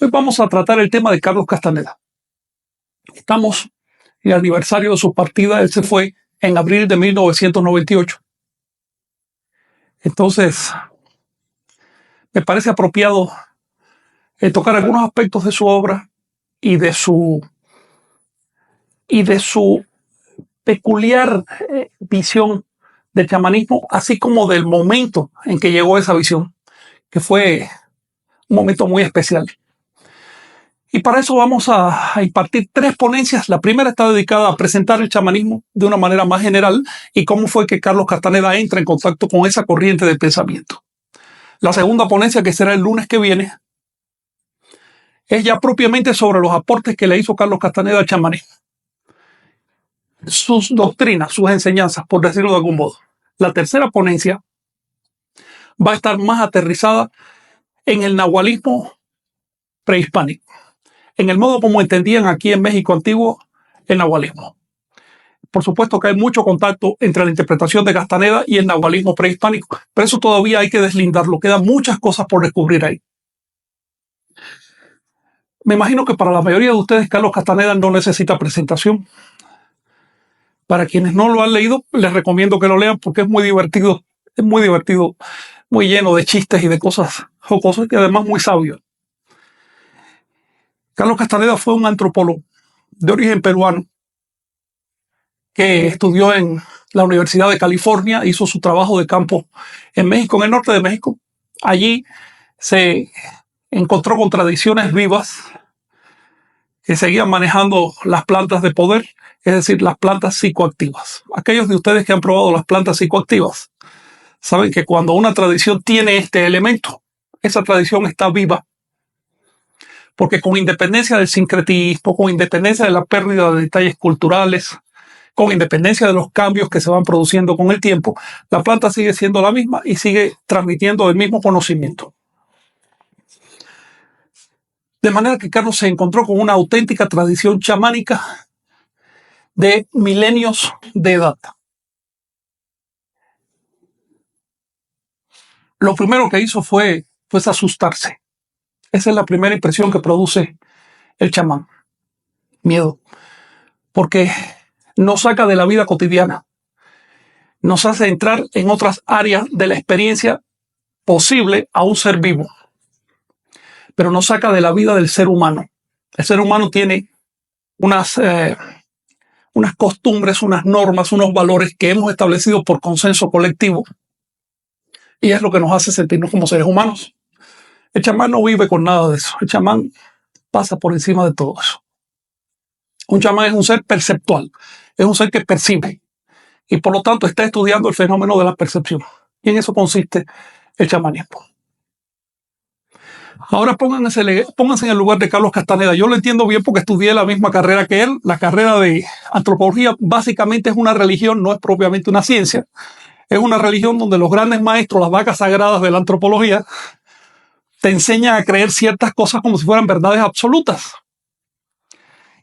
Hoy vamos a tratar el tema de Carlos Castaneda. Estamos en el aniversario de su partida. Él se fue en abril de 1998. Entonces, me parece apropiado tocar algunos aspectos de su obra y de su peculiar visión del chamanismo, así como del momento en que llegó esa visión, que fue un momento muy especial. Y para eso vamos a impartir 3 ponencias. La primera está dedicada a presentar el chamanismo de una manera más general y cómo fue que Carlos Castaneda entra en contacto con esa corriente de pensamiento. La segunda ponencia, que será el lunes que viene, es ya propiamente sobre los aportes que le hizo Carlos Castaneda al chamanismo. Sus doctrinas, sus enseñanzas, por decirlo de algún modo. La tercera ponencia va a estar más aterrizada en el nahualismo prehispánico, en el modo como entendían aquí en México antiguo el nahualismo. Por supuesto que hay mucho contacto entre la interpretación de Castaneda y el nahualismo prehispánico, pero eso todavía hay que deslindarlo, quedan muchas cosas por descubrir ahí. Me imagino que para la mayoría de ustedes Carlos Castaneda no necesita presentación. Para quienes no lo han leído, les recomiendo que lo lean porque es muy divertido, muy lleno de chistes y de cosas jocosas y además muy sabio. Carlos Castaneda fue un antropólogo de origen peruano que estudió en la Universidad de California, hizo su trabajo de campo en México, en el norte de México. Allí se encontró con tradiciones vivas que seguían manejando las plantas de poder, es decir, las plantas psicoactivas. Aquellos de ustedes que han probado las plantas psicoactivas saben que cuando una tradición tiene este elemento, esa tradición está viva, porque con independencia del sincretismo, con independencia de la pérdida de detalles culturales, con independencia de los cambios que se van produciendo con el tiempo, la planta sigue siendo la misma y sigue transmitiendo el mismo conocimiento. De manera que Carlos se encontró con una auténtica tradición chamánica de milenios de edad. Lo primero que hizo fue asustarse. Esa es la primera impresión que produce el chamán. Miedo. Porque nos saca de la vida cotidiana. Nos hace entrar en otras áreas de la experiencia posible a un ser vivo. Pero nos saca de la vida del ser humano. El ser humano tiene unas costumbres, unas normas, unos valores que hemos establecido por consenso colectivo. Y es lo que nos hace sentirnos como seres humanos. El chamán no vive con nada de eso. El chamán pasa por encima de todo eso. Un chamán es un ser perceptual. Es un ser que percibe. Y por lo tanto está estudiando el fenómeno de la percepción. Y en eso consiste el chamanismo. Ahora pónganse en el lugar de Carlos Castaneda. Yo lo entiendo bien porque estudié la misma carrera que él. La carrera de antropología básicamente es una religión, no es propiamente una ciencia. Es una religión donde los grandes maestros, las vacas sagradas de la antropología, te enseñan a creer ciertas cosas como si fueran verdades absolutas.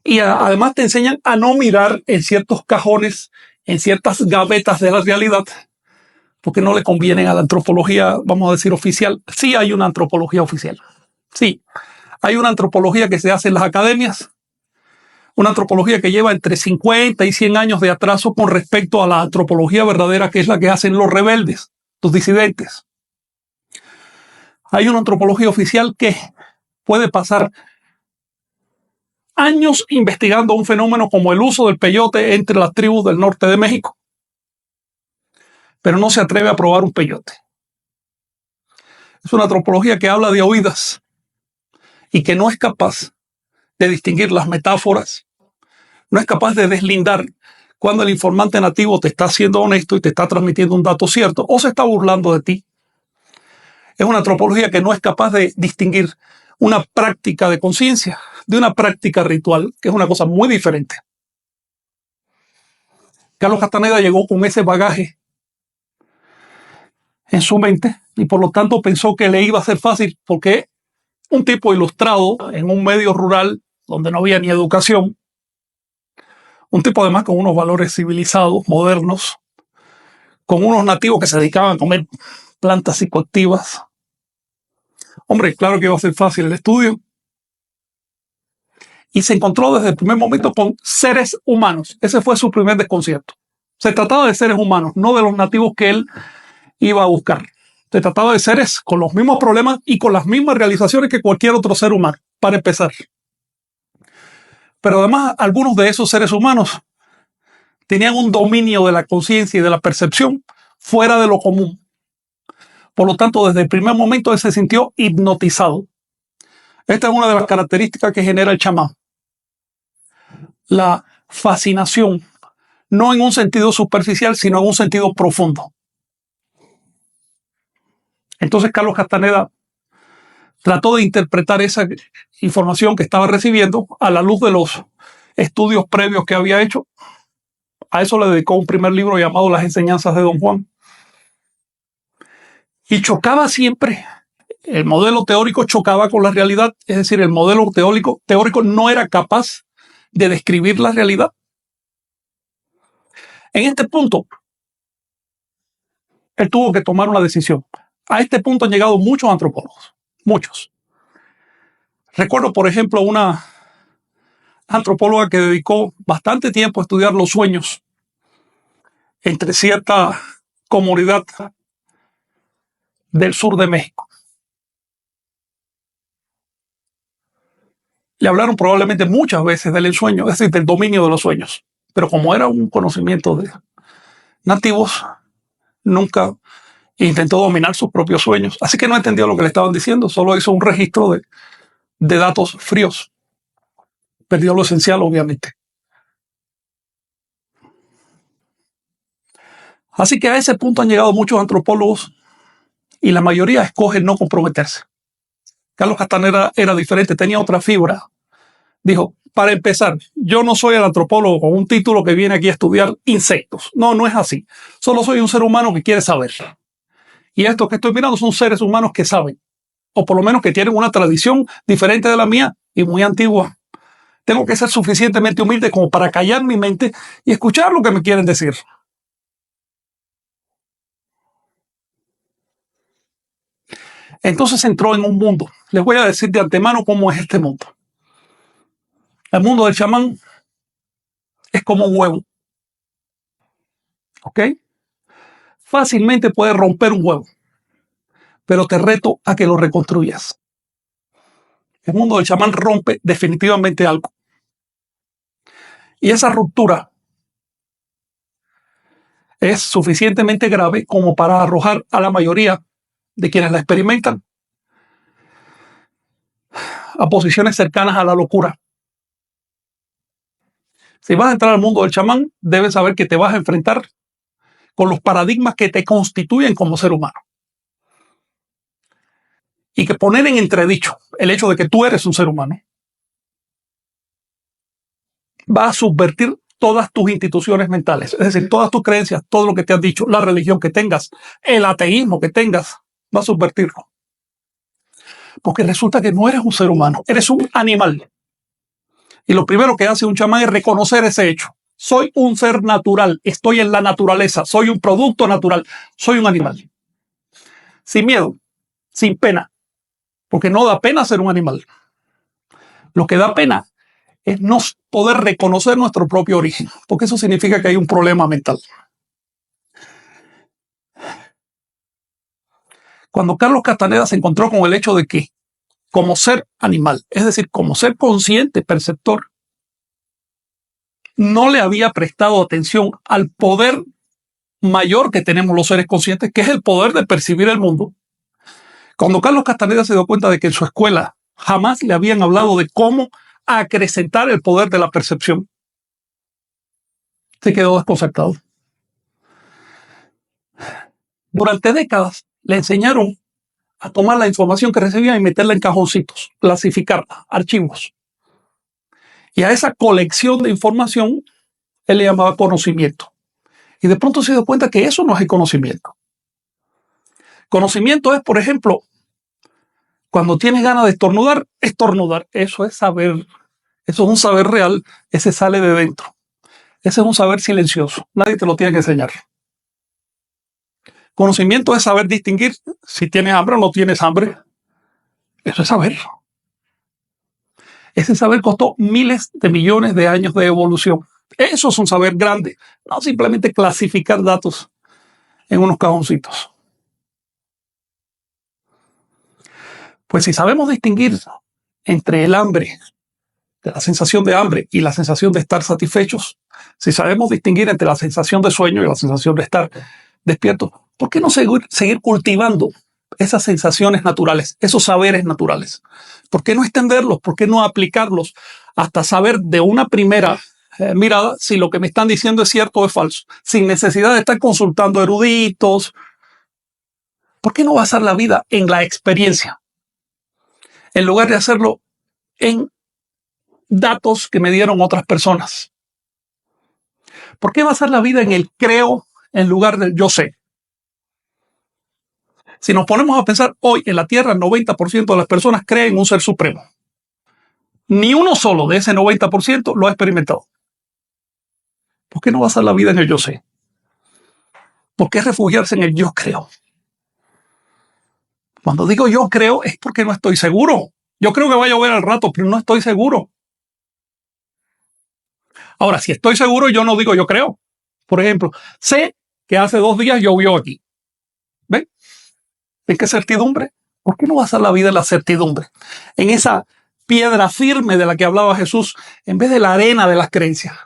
Y además te enseñan a no mirar en ciertos cajones, en ciertas gavetas de la realidad, porque no le convienen a la antropología, vamos a decir, oficial. Sí hay una antropología oficial. Sí, hay una antropología que se hace en las academias, una antropología que lleva entre 50 y 100 años de atraso con respecto a la antropología verdadera, que es la que hacen los rebeldes, los disidentes. Hay una antropología oficial que puede pasar años investigando un fenómeno como el uso del peyote entre las tribus del norte de México, pero no se atreve a probar un peyote. Es una antropología que habla de oídas y que no es capaz de distinguir las metáforas, no es capaz de deslindar cuando el informante nativo te está siendo honesto y te está transmitiendo un dato cierto o se está burlando de ti. Es una antropología que no es capaz de distinguir una práctica de conciencia de una práctica ritual, que es una cosa muy diferente. Carlos Castaneda llegó con ese bagaje en su mente y por lo tanto pensó que le iba a ser fácil porque un tipo ilustrado en un medio rural donde no había ni educación, un tipo además con unos valores civilizados, modernos, con unos nativos que se dedicaban a comer plantas psicoactivas. Hombre, claro que iba a ser fácil el estudio. y se encontró desde el primer momento con seres humanos. Ese fue su primer desconcierto. Se trataba de seres humanos, no de los nativos que él iba a buscar. Se trataba de seres con los mismos problemas y con las mismas realizaciones que cualquier otro ser humano, para empezar. Pero además, algunos de esos seres humanos tenían un dominio de la conciencia y de la percepción fuera de lo común. Por lo tanto, desde el primer momento él se sintió hipnotizado. Esta es una de las características que genera el chamán. La fascinación, no en un sentido superficial, sino en un sentido profundo. Entonces Carlos Castaneda trató de interpretar esa información que estaba recibiendo a la luz de los estudios previos que había hecho. A eso le dedicó un primer libro llamado Las enseñanzas de Don Juan. Y chocaba siempre, el modelo teórico chocaba con la realidad, es decir, el modelo teórico no era capaz de describir la realidad. En este punto, él tuvo que tomar una decisión. A este punto han llegado muchos antropólogos, muchos. Recuerdo, por ejemplo, una antropóloga que dedicó bastante tiempo a estudiar los sueños entre cierta comunidad del sur de México. Le hablaron probablemente muchas veces del ensueño, es decir, del dominio de los sueños. Pero como era un conocimiento de nativos, nunca intentó dominar sus propios sueños. Así que no entendió lo que le estaban diciendo, solo hizo un registro de datos fríos. Perdió lo esencial, obviamente. Así que a ese punto han llegado muchos antropólogos y la mayoría escoge no comprometerse. Carlos Castaneda era diferente, tenía otra fibra. Dijo, para empezar, yo no soy el antropólogo con un título que viene aquí a estudiar insectos. No, no es así. Solo soy un ser humano que quiere saber. Y estos que estoy mirando son seres humanos que saben, o por lo menos que tienen una tradición diferente de la mía y muy antigua. Tengo que ser suficientemente humilde como para callar mi mente y escuchar lo que me quieren decir. Entonces entró en un mundo. Les voy a decir de antemano cómo es este mundo. El mundo del chamán es como un huevo. ¿Ok? Fácilmente puedes romper un huevo, pero te reto a que lo reconstruyas. El mundo del chamán rompe definitivamente algo. Y esa ruptura es suficientemente grave como para arrojar a la mayoría de quienes la experimentan a posiciones cercanas a la locura. Si vas a entrar al mundo del chamán, debes saber que te vas a enfrentar con los paradigmas que te constituyen como ser humano. Y que poner en entredicho el hecho de que tú eres un ser humano va a subvertir todas tus instituciones mentales, es decir, todas tus creencias, todo lo que te han dicho, la religión que tengas, el ateísmo que tengas, va a subvertirlo. Porque resulta que no eres un ser humano, eres un animal. Y lo primero que hace un chamán es reconocer ese hecho. Soy un ser natural, estoy en la naturaleza, soy un producto natural, soy un animal. Sin miedo, sin pena, porque no da pena ser un animal. Lo que da pena es no poder reconocer nuestro propio origen, porque eso significa que hay un problema mental. Cuando Carlos Castaneda se encontró con el hecho de que, como ser animal, es decir, como ser consciente, perceptor, no le había prestado atención al poder mayor que tenemos los seres conscientes, que es el poder de percibir el mundo. Cuando Carlos Castaneda se dio cuenta de que en su escuela jamás le habían hablado de cómo acrecentar el poder de la percepción, se quedó desconcertado. Durante décadas le enseñaron a tomar la información que recibía y meterla en cajoncitos, clasificarla, archivos. Y a esa colección de información él le llamaba conocimiento. Y de pronto se dio cuenta que eso no es el conocimiento. Conocimiento es, por ejemplo, cuando tienes ganas de estornudar, estornudar. Eso es saber. Eso es un saber real. Ese sale de dentro. Ese es un saber silencioso. Nadie te lo tiene que enseñar. Conocimiento es saber distinguir si tienes hambre o no tienes hambre. Eso es saber. Ese saber costó miles de millones de años de evolución. Eso es un saber grande, no simplemente clasificar datos en unos cajoncitos. Pues si sabemos distinguir entre el hambre, la sensación de hambre y la sensación de estar satisfechos, si sabemos distinguir entre la sensación de sueño y la sensación de estar despierto, ¿por qué no seguir cultivando esas sensaciones naturales, esos saberes naturales? ¿Por qué no extenderlos? ¿Por qué no aplicarlos hasta saber de una primera mirada si lo que me están diciendo es cierto o es falso? Sin necesidad de estar consultando eruditos. ¿Por qué no basar la vida en la experiencia? En lugar de hacerlo en datos que me dieron otras personas. ¿Por qué basar la vida en el creo en lugar del yo sé? Si nos ponemos a pensar, hoy en la Tierra el 90% de las personas creen en un ser supremo. Ni uno solo de ese 90% lo ha experimentado. ¿Por qué no basar la vida en el yo sé? ¿Por qué refugiarse en el yo creo? Cuando digo yo creo es porque no estoy seguro. Yo creo que va a llover al rato, pero no estoy seguro. Ahora, si estoy seguro, yo no digo yo creo. Por ejemplo, sé que hace 2 días llovió aquí. ¿Ven? ¿Ven qué certidumbre? ¿Por qué no basar la vida en la certidumbre? En esa piedra firme de la que hablaba Jesús, en vez de la arena de las creencias.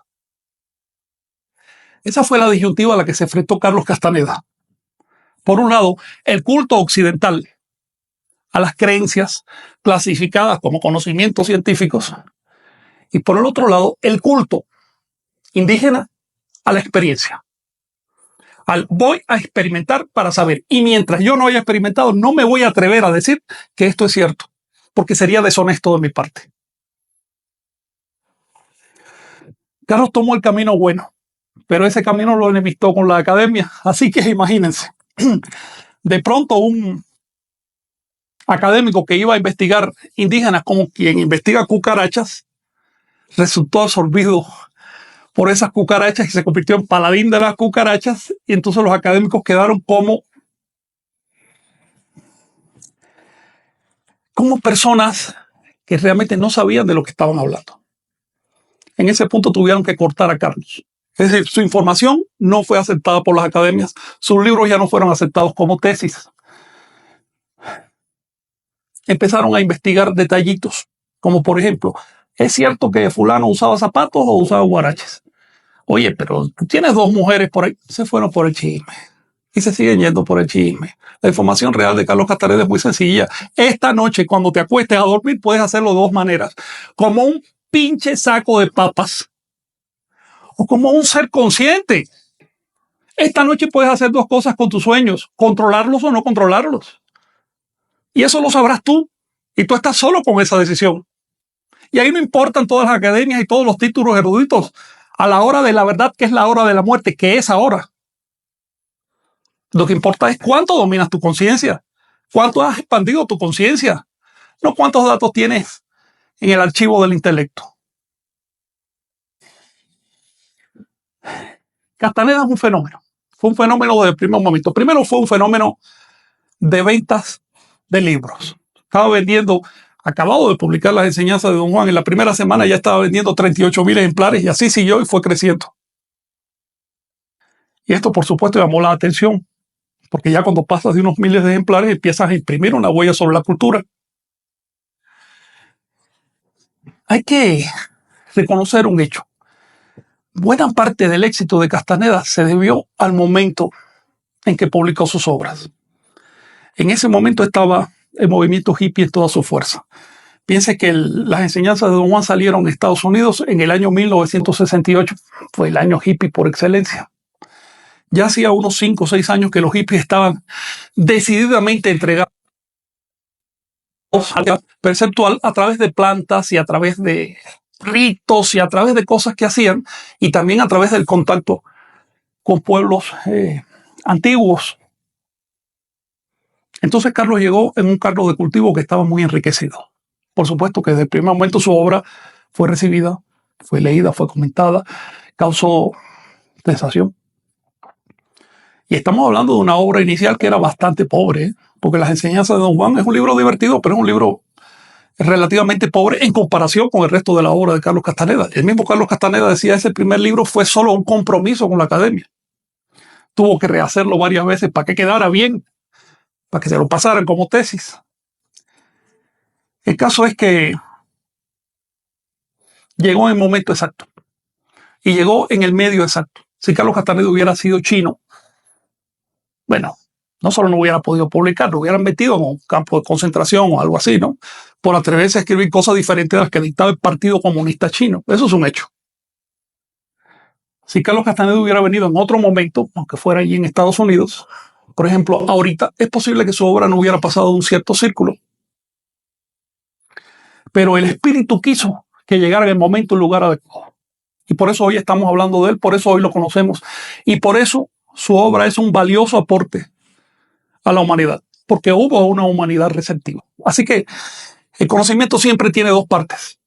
Esa fue la disyuntiva a la que se enfrentó Carlos Castaneda. Por un lado, el culto occidental a las creencias clasificadas como conocimientos científicos, y por el otro lado, el culto indígena a la experiencia. Voy a experimentar para saber, y mientras yo no haya experimentado, no me voy a atrever a decir que esto es cierto, porque sería deshonesto de mi parte. Carlos tomó el camino bueno, pero ese camino lo enemistó con la academia, así que imagínense. De pronto un académico que iba a investigar indígenas como quien investiga cucarachas, resultó absorbido por esas cucarachas y se convirtió en paladín de las cucarachas, y entonces los académicos quedaron como personas que realmente no sabían de lo que estaban hablando. En ese punto tuvieron que cortar a Carlos. Es decir, su información no fue aceptada por las academias, sus libros ya no fueron aceptados como tesis. Empezaron a investigar detallitos, como por ejemplo, ¿es cierto que fulano usaba zapatos o usaba guaraches? Oye, pero tú tienes 2 mujeres por ahí. Se fueron por el chisme y se siguen yendo por el chisme. La información real de Carlos Castaneda es muy sencilla. Esta noche, cuando te acuestes a dormir, puedes hacerlo de 2 maneras. Como un pinche saco de papas o como un ser consciente. Esta noche puedes hacer 2 cosas con tus sueños, controlarlos o no controlarlos. Y eso lo sabrás tú. Y tú estás solo con esa decisión. Y ahí no importan todas las academias y todos los títulos eruditos. A la hora de la verdad, que es la hora de la muerte, que es ahora. Lo que importa es cuánto dominas tu conciencia, cuánto has expandido tu conciencia, no cuántos datos tienes en el archivo del intelecto. Castaneda es un fenómeno. Fue un fenómeno desde el primer momento. Primero fue un fenómeno de ventas de libros. Estaba vendiendo, acabado de publicar las enseñanzas de Don Juan, en la primera semana ya estaba vendiendo 38,000 ejemplares y así siguió y fue creciendo. Y esto, por supuesto, llamó la atención, porque ya cuando pasas de unos miles de ejemplares empiezas a imprimir una huella sobre la cultura. Hay que reconocer un hecho. Buena parte del éxito de Castaneda se debió al momento en que publicó sus obras. En ese momento estaba el movimiento hippie en toda su fuerza. Piense que las enseñanzas de Don Juan salieron en Estados Unidos en el año 1968. Fue el año hippie por excelencia. Ya hacía unos 5 o 6 años que los hippies estaban decididamente entregados a la perceptual a través de plantas y a través de ritos y a través de cosas que hacían, y también a través del contacto con pueblos antiguos. Entonces Carlos llegó en un carro de cultivo que estaba muy enriquecido. Por supuesto que desde el primer momento su obra fue recibida, fue leída, fue comentada, causó sensación. Y estamos hablando de una obra inicial que era bastante pobre, porque las enseñanzas de Don Juan es un libro divertido, pero es un libro es relativamente pobre en comparación con el resto de la obra de Carlos Castaneda. El mismo Carlos Castaneda decía que ese primer libro fue solo un compromiso con la academia. Tuvo que rehacerlo varias veces para que quedara bien, para que se lo pasaran como tesis. El caso es que llegó en el momento exacto y llegó en el medio exacto. Si Carlos Castaneda hubiera sido chino, bueno, no solo no hubiera podido publicar, lo hubieran metido en un campo de concentración o algo así, ¿no? Por atreverse a escribir cosas diferentes a las que dictaba el Partido Comunista Chino. Eso es un hecho. Si Carlos Castaneda hubiera venido en otro momento, aunque fuera allí en Estados Unidos, por ejemplo, ahorita, es posible que su obra no hubiera pasado de un cierto círculo. Pero el espíritu quiso que llegara en el momento y lugar adecuado. Y por eso hoy estamos hablando de él, por eso hoy lo conocemos. Y por eso su obra es un valioso aporte a la humanidad, porque hubo una humanidad receptiva. Así que el conocimiento siempre tiene dos partes.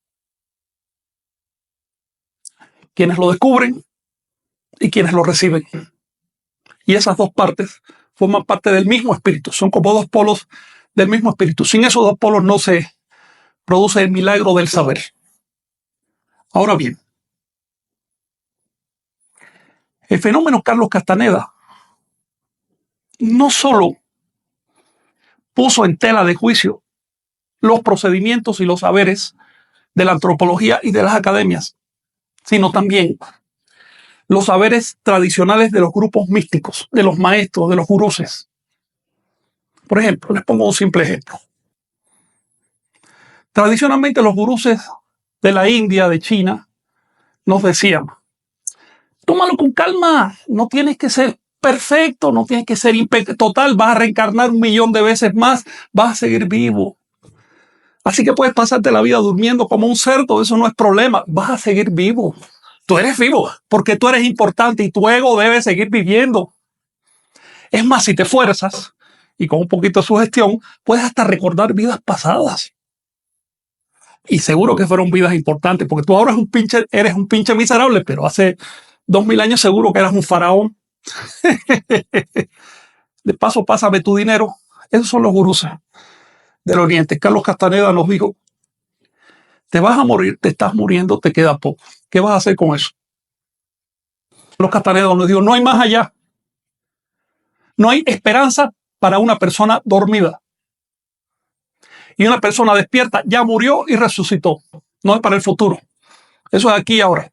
Quienes lo descubren y quienes lo reciben. Y esas dos partes forman parte del mismo espíritu. Son como dos polos del mismo espíritu. Sin esos dos polos no se produce el milagro del saber. Ahora bien, el fenómeno Carlos Castaneda no solo puso en tela de juicio los procedimientos y los saberes de la antropología y de las academias, sino también los saberes tradicionales de los grupos místicos, de los maestros, de los guruses. Por ejemplo, les pongo un simple ejemplo. Tradicionalmente los guruses de la India, de China, nos decían, tómalo con calma, no tienes que ser perfecto, no tienes que ser total, vas a reencarnar 1.000.000 de veces más, vas a seguir vivo. Así que puedes pasarte la vida durmiendo como un cerdo, eso no es problema, vas a seguir vivo. Tú eres vivo porque tú eres importante y tu ego debe seguir viviendo. Es más, si te fuerzas y con un poquito de sugestión, puedes hasta recordar vidas pasadas. Y seguro que fueron vidas importantes, porque tú ahora eres un pinche miserable, pero hace 2.000 años seguro que eras un faraón. De paso, pásame tu dinero. Esos son los gurús del Oriente. Carlos Castaneda nos dijo, te vas a morir, te estás muriendo, te queda poco. ¿Qué vas a hacer con eso? Carlos Castaneda nos dijo, no hay más allá. No hay esperanza para una persona dormida. Y una persona despierta ya murió y resucitó. No es para el futuro. Eso es aquí y ahora.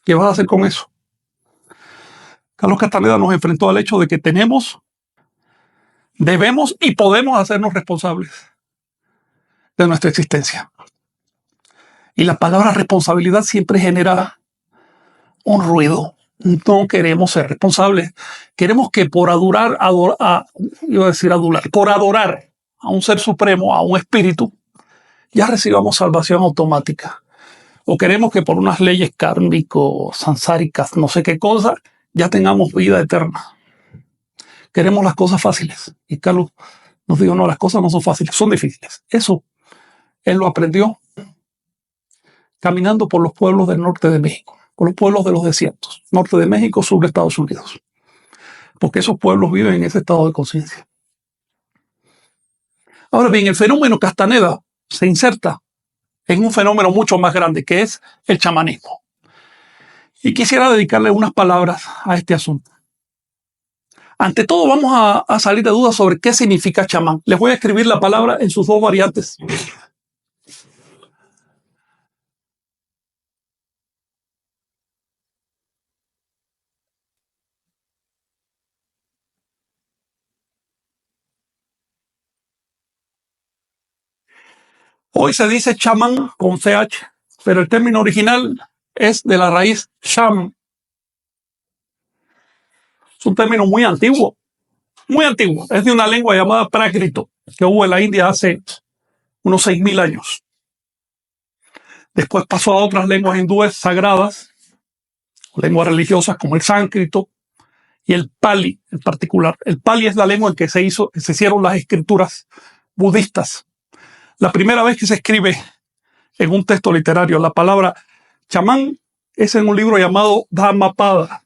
¿Qué vas a hacer con eso? Carlos Castaneda nos enfrentó al hecho de que debemos y podemos hacernos responsables de nuestra existencia. Y la palabra responsabilidad siempre genera un ruido. No queremos ser responsables. Queremos que por adorar a un ser supremo, a un espíritu, ya recibamos salvación automática. O queremos que por unas leyes kármicos, sansáricas, no sé qué cosa, ya tengamos vida eterna. Queremos las cosas fáciles. Y Carlos nos dijo, no, las cosas no son fáciles, son difíciles. Eso él lo aprendió caminando por los pueblos del norte de México, por los pueblos de los desiertos, norte de México, sur de Estados Unidos. Porque esos pueblos viven en ese estado de conciencia. Ahora bien, el fenómeno Castaneda se inserta en un fenómeno mucho más grande, que es el chamanismo. Y quisiera dedicarle unas palabras a este asunto. Ante todo, vamos a salir de dudas sobre qué significa chamán. Les voy a escribir la palabra en sus dos variantes. Hoy se dice chamán con CH, pero el término original es de la raíz sham. Es un término muy antiguo, muy antiguo. Es de una lengua llamada prácrito, que hubo en la India hace unos 6.000 años. Después pasó a otras lenguas hindúes sagradas, lenguas religiosas como el sánscrito y el pali en particular. El pali es la lengua en que se hicieron las escrituras budistas. La primera vez que se escribe en un texto literario la palabra chamán es en un libro llamado Dhammapada.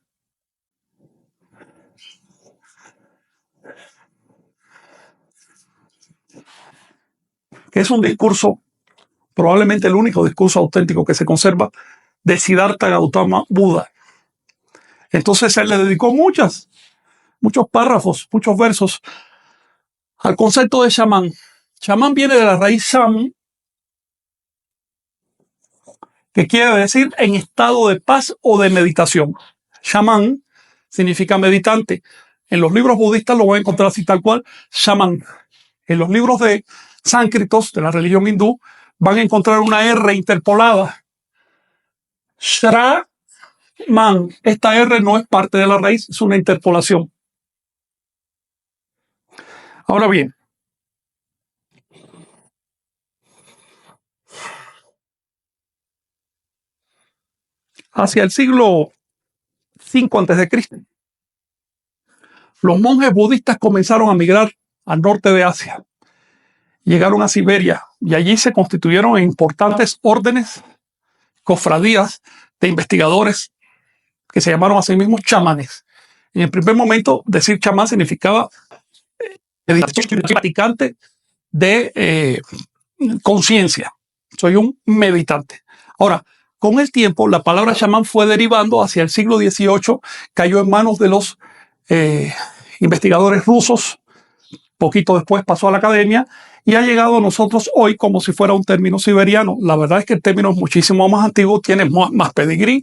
que es un discurso, probablemente el único discurso auténtico que se conserva, de Siddhartha Gautama Buda. Entonces él le dedicó muchos párrafos, muchos versos al concepto de chamán. Chamán viene de la raíz sham, que quiere decir en estado de paz o de meditación. Shaman significa meditante. En los libros budistas lo voy a encontrar así tal cual, shaman. En los libros de sánscritos de la religión hindú van a encontrar una R interpolada. Shraman. Esta R no es parte de la raíz, es una interpolación. Ahora bien, hacia el siglo V a.C., los monjes budistas comenzaron a migrar al norte de Asia. Llegaron a Siberia y allí se constituyeron en importantes órdenes, cofradías de investigadores que se llamaron a sí mismos chamanes. En el primer momento, decir chamán significaba practicante de conciencia. Soy un meditante. Ahora, con el tiempo, la palabra chamán fue derivando hacia el siglo XVIII, cayó en manos de los investigadores rusos, poquito después pasó a la academia y ha llegado a nosotros hoy como si fuera un término siberiano. La verdad es que el término es muchísimo más antiguo, tiene más pedigrí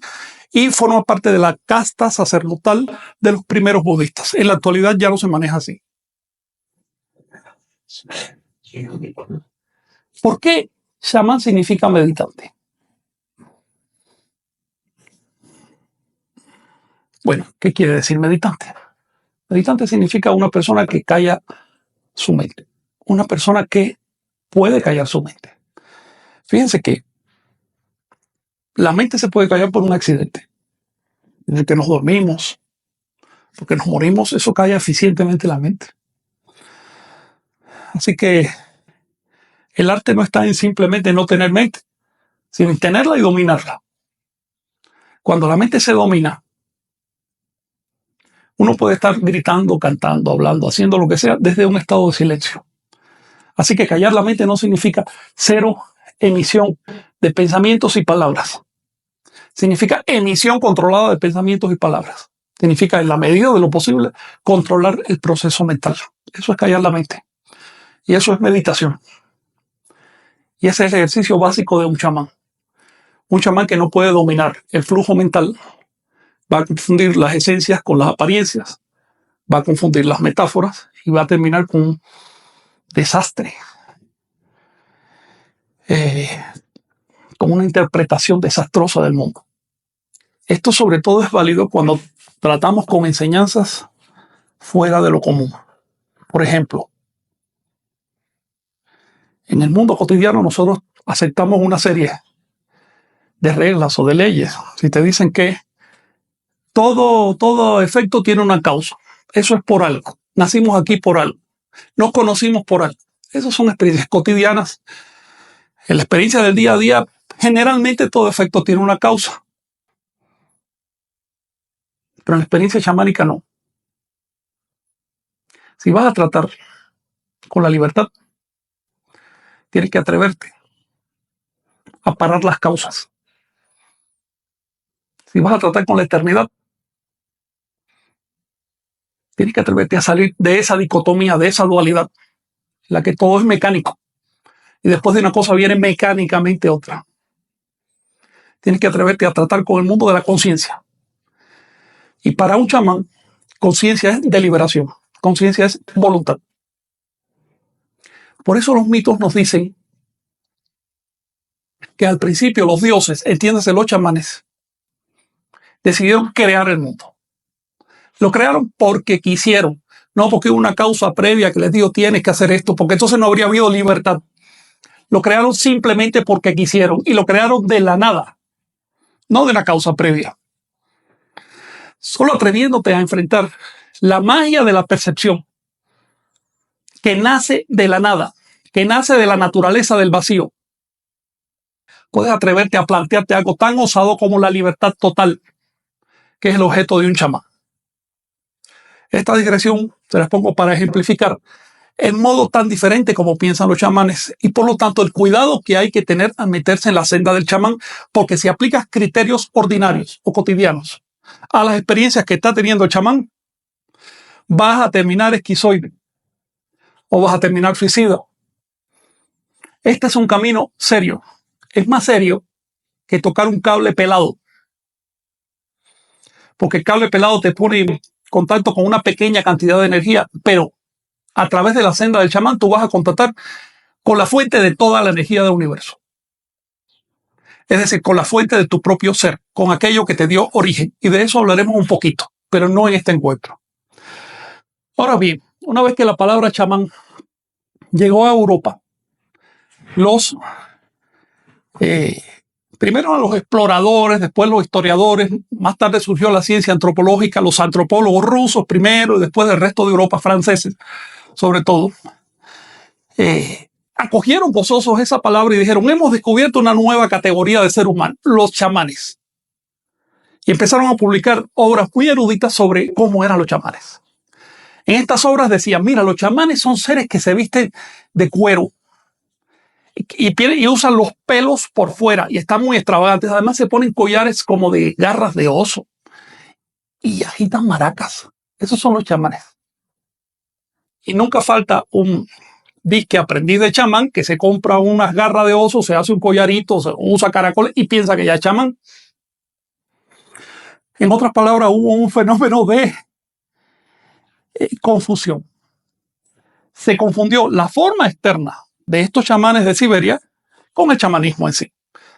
y forma parte de la casta sacerdotal de los primeros budistas. En la actualidad ya no se maneja así. ¿Por qué chamán significa meditante? Bueno, ¿qué quiere decir meditante? Meditante significa una persona que calla su mente, una persona que puede callar su mente. Fíjense que la mente se puede callar por un accidente, en el que nos dormimos, porque nos morimos, eso calla eficientemente la mente. Así que el arte no está en simplemente no tener mente, sino en tenerla y dominarla. Cuando la mente se domina, uno puede estar gritando, cantando, hablando, haciendo lo que sea desde un estado de silencio. Así que callar la mente no significa cero emisión de pensamientos y palabras. Significa emisión controlada de pensamientos y palabras. Significa, en la medida de lo posible, controlar el proceso mental. Eso es callar la mente. Y eso es meditación. Y ese es el ejercicio básico de un chamán. Un chamán que no puede dominar el flujo mental va a confundir las esencias con las apariencias, va a confundir las metáforas y va a terminar con un desastre, con una interpretación desastrosa del mundo. Esto sobre todo es válido cuando tratamos con enseñanzas fuera de lo común. Por ejemplo, en el mundo cotidiano nosotros aceptamos una serie de reglas o de leyes. Si te dicen que todo efecto tiene una causa, eso es por algo. Nacimos aquí por algo. Nos conocimos por algo. Esas son experiencias cotidianas. En la experiencia del día a día, generalmente todo efecto tiene una causa. Pero en la experiencia chamánica no. Si vas a tratar con la libertad, tienes que atreverte a parar las causas. Si vas a tratar con la eternidad, tienes que atreverte a salir de esa dicotomía, de esa dualidad, en la que todo es mecánico. Y después de una cosa viene mecánicamente otra. Tienes que atreverte a tratar con el mundo de la conciencia. Y para un chamán, conciencia es deliberación, conciencia es voluntad. Por eso los mitos nos dicen que al principio los dioses, entiéndase los chamanes, decidieron crear el mundo. Lo crearon porque quisieron, no porque hubo una causa previa que les dijo tienes que hacer esto, porque entonces no habría habido libertad. Lo crearon simplemente porque quisieron y lo crearon de la nada, no de la causa previa. Solo atreviéndote a enfrentar la magia de la percepción que nace de la nada, que nace de la naturaleza del vacío, puedes atreverte a plantearte algo tan osado como la libertad total, que es el objeto de un chamán. Esta digresión se las pongo para ejemplificar en modo tan diferente como piensan los chamanes, y por lo tanto el cuidado que hay que tener al meterse en la senda del chamán, porque si aplicas criterios ordinarios o cotidianos a las experiencias que está teniendo el chamán, vas a terminar esquizoide o vas a terminar suicida. Este es un camino serio. Es más serio que tocar un cable pelado, porque el cable pelado te pone en contacto con una pequeña cantidad de energía, pero a través de la senda del chamán tú vas a contactar con la fuente de toda la energía del universo. Es decir, con la fuente de tu propio ser, con aquello que te dio origen. Y de eso hablaremos un poquito, pero no en este encuentro. Ahora bien, una vez que la palabra chamán llegó a Europa, primero a los exploradores, después los historiadores, más tarde surgió la ciencia antropológica, los antropólogos rusos primero y después del resto de Europa, franceses sobre todo, acogieron gozosos esa palabra y dijeron, hemos descubierto una nueva categoría de ser humano, los chamanes. Y empezaron a publicar obras muy eruditas sobre cómo eran los chamanes. En estas obras decían, mira, los chamanes son seres que se visten de cuero y usan los pelos por fuera y están muy extravagantes. Además se ponen collares como de garras de oso y agitan maracas. Esos son los chamanes. Y nunca falta un disque aprendiz de chamán que se compra unas garras de oso, se hace un collarito, usa caracoles y piensa que ya es chamán. En otras palabras, hubo un fenómeno de confusión. Se confundió la forma externa de estos chamanes de Siberia con el chamanismo en sí.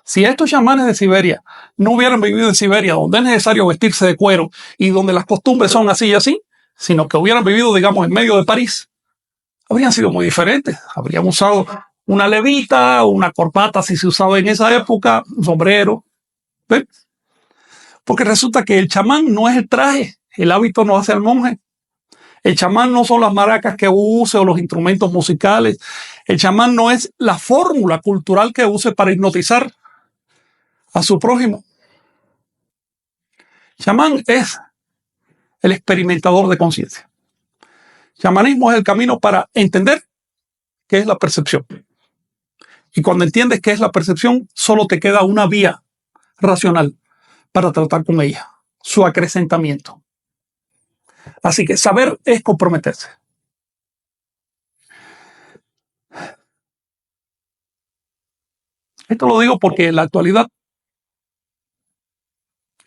Si estos chamanes de Siberia no hubieran vivido en Siberia, donde es necesario vestirse de cuero y donde las costumbres son así y así, sino que hubieran vivido, digamos, en medio de París, habrían sido muy diferentes. Habrían usado una levita, una corbata si se usaba en esa época, un sombrero. ¿Ven? Porque resulta que el chamán no es el traje, el hábito no hace al monje. El chamán no son las maracas que use o los instrumentos musicales. El chamán no es la fórmula cultural que use para hipnotizar a su prójimo. Chamán es el experimentador de conciencia. Chamanismo es el camino para entender qué es la percepción. Y cuando entiendes qué es la percepción, solo te queda una vía racional para tratar con ella, su acrecentamiento. Así que saber es comprometerse. Esto lo digo porque en la actualidad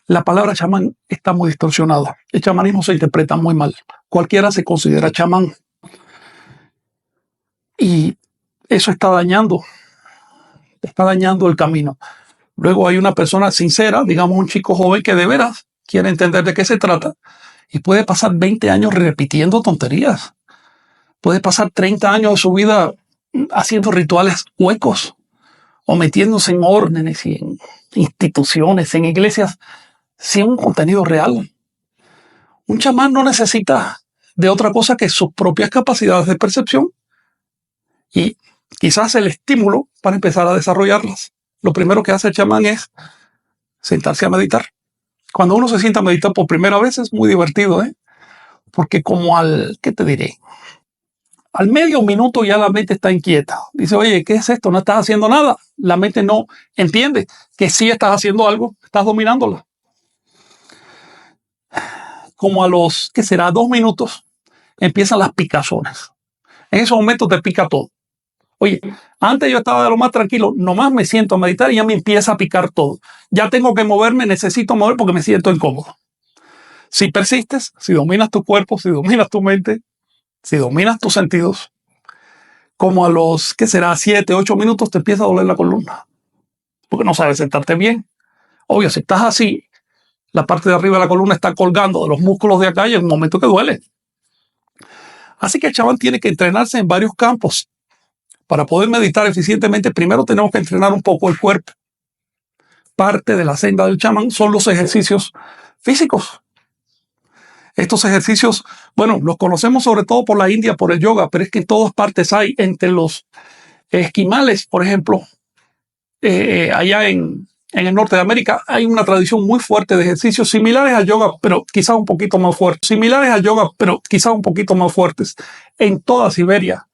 la palabra chamán está muy distorsionada. El chamanismo se interpreta muy mal. Cualquiera se considera chamán. Y eso está dañando el camino. Luego hay una persona sincera, digamos un chico joven que de veras quiere entender de qué se trata y puede pasar 20 años repitiendo tonterías. Puede pasar 30 años de su vida haciendo rituales huecos o metiéndose en órdenes y en instituciones, en iglesias, sin un contenido real. Un chamán no necesita de otra cosa que sus propias capacidades de percepción y quizás el estímulo para empezar a desarrollarlas. Lo primero que hace el chamán es sentarse a meditar. Cuando uno se sienta a meditar por primera vez es muy divertido, porque como ¿qué te diré? Al medio minuto ya la mente está inquieta. Dice, oye, ¿qué es esto? No estás haciendo nada. La mente no entiende que sí estás haciendo algo, estás dominándola. Como a los, ¿qué será? 2 minutos, empiezan las picazones. En ese momento te pica todo. Oye, antes yo estaba de lo más tranquilo, nomás me siento a meditar y ya me empieza a picar todo. Ya tengo que moverme, necesito mover porque me siento incómodo. Si persistes, si dominas tu cuerpo, si dominas tu mente, si dominas tus sentidos, como a los, ¿qué será? 7, 8 minutos te empieza a doler la columna. Porque no sabes sentarte bien. Obvio, si estás así, la parte de arriba de la columna está colgando de los músculos de acá y en un momento que duele. Así que el chamán tiene que entrenarse en varios campos. Para poder meditar eficientemente, primero tenemos que entrenar un poco el cuerpo. Parte de la senda del chamán son los ejercicios físicos. Estos ejercicios, bueno, los conocemos sobre todo por la India, por el yoga, pero es que en todas partes hay, entre los esquimales, por ejemplo, allá en En el norte de América hay una tradición muy fuerte de ejercicios similares al yoga, pero quizás un poquito más fuertes. Similares al yoga, pero quizás un poquito más fuertes. En toda Siberia,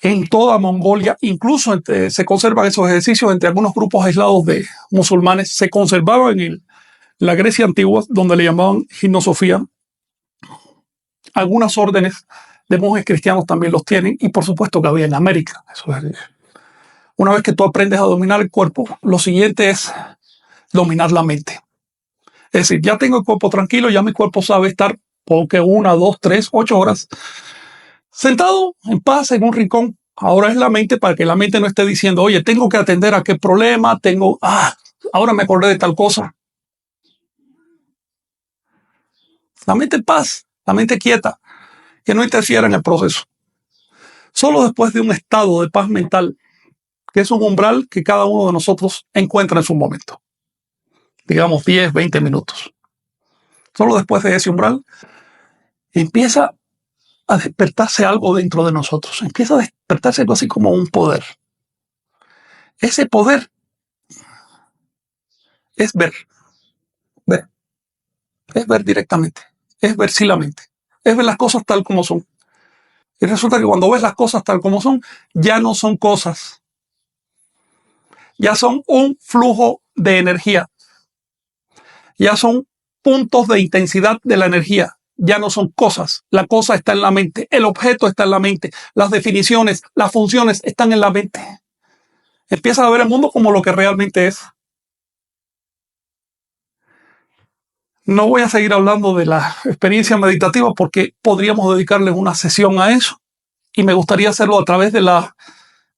en toda Mongolia, incluso se conservan esos ejercicios entre algunos grupos aislados de musulmanes. Se conservaban en la Grecia antigua, donde le llamaban gimnosofía. Algunas órdenes de monjes cristianos también los tienen, y por supuesto que había en América esos ejercicios. Una vez que tú aprendes a dominar el cuerpo, lo siguiente es dominar la mente. Es decir, ya tengo el cuerpo tranquilo, ya mi cuerpo sabe estar, porque 1, 2, 3, 8 horas sentado en paz en un rincón. Ahora es la mente, para que la mente no esté diciendo, oye, tengo que atender a qué problema, ahora me acordé de tal cosa. La mente en paz, la mente quieta, que no interfiera en el proceso. Solo después de un estado de paz mental, que es un umbral que cada uno de nosotros encuentra en su momento. Digamos 10, 20 minutos. Solo después de ese umbral empieza a despertarse algo dentro de nosotros. Empieza a despertarse algo así como un poder. Ese poder es ver. Ver. Es ver directamente. Es ver sí la mente. Es ver las cosas tal como son. Y resulta que cuando ves las cosas tal como son, ya no son cosas. Ya son un flujo de energía. Ya son puntos de intensidad de la energía. Ya no son cosas. La cosa está en la mente. El objeto está en la mente. Las definiciones, las funciones están en la mente. Empiezas a ver el mundo como lo que realmente es. No voy a seguir hablando de la experiencia meditativa porque podríamos dedicarles una sesión a eso. Y me gustaría hacerlo a través de las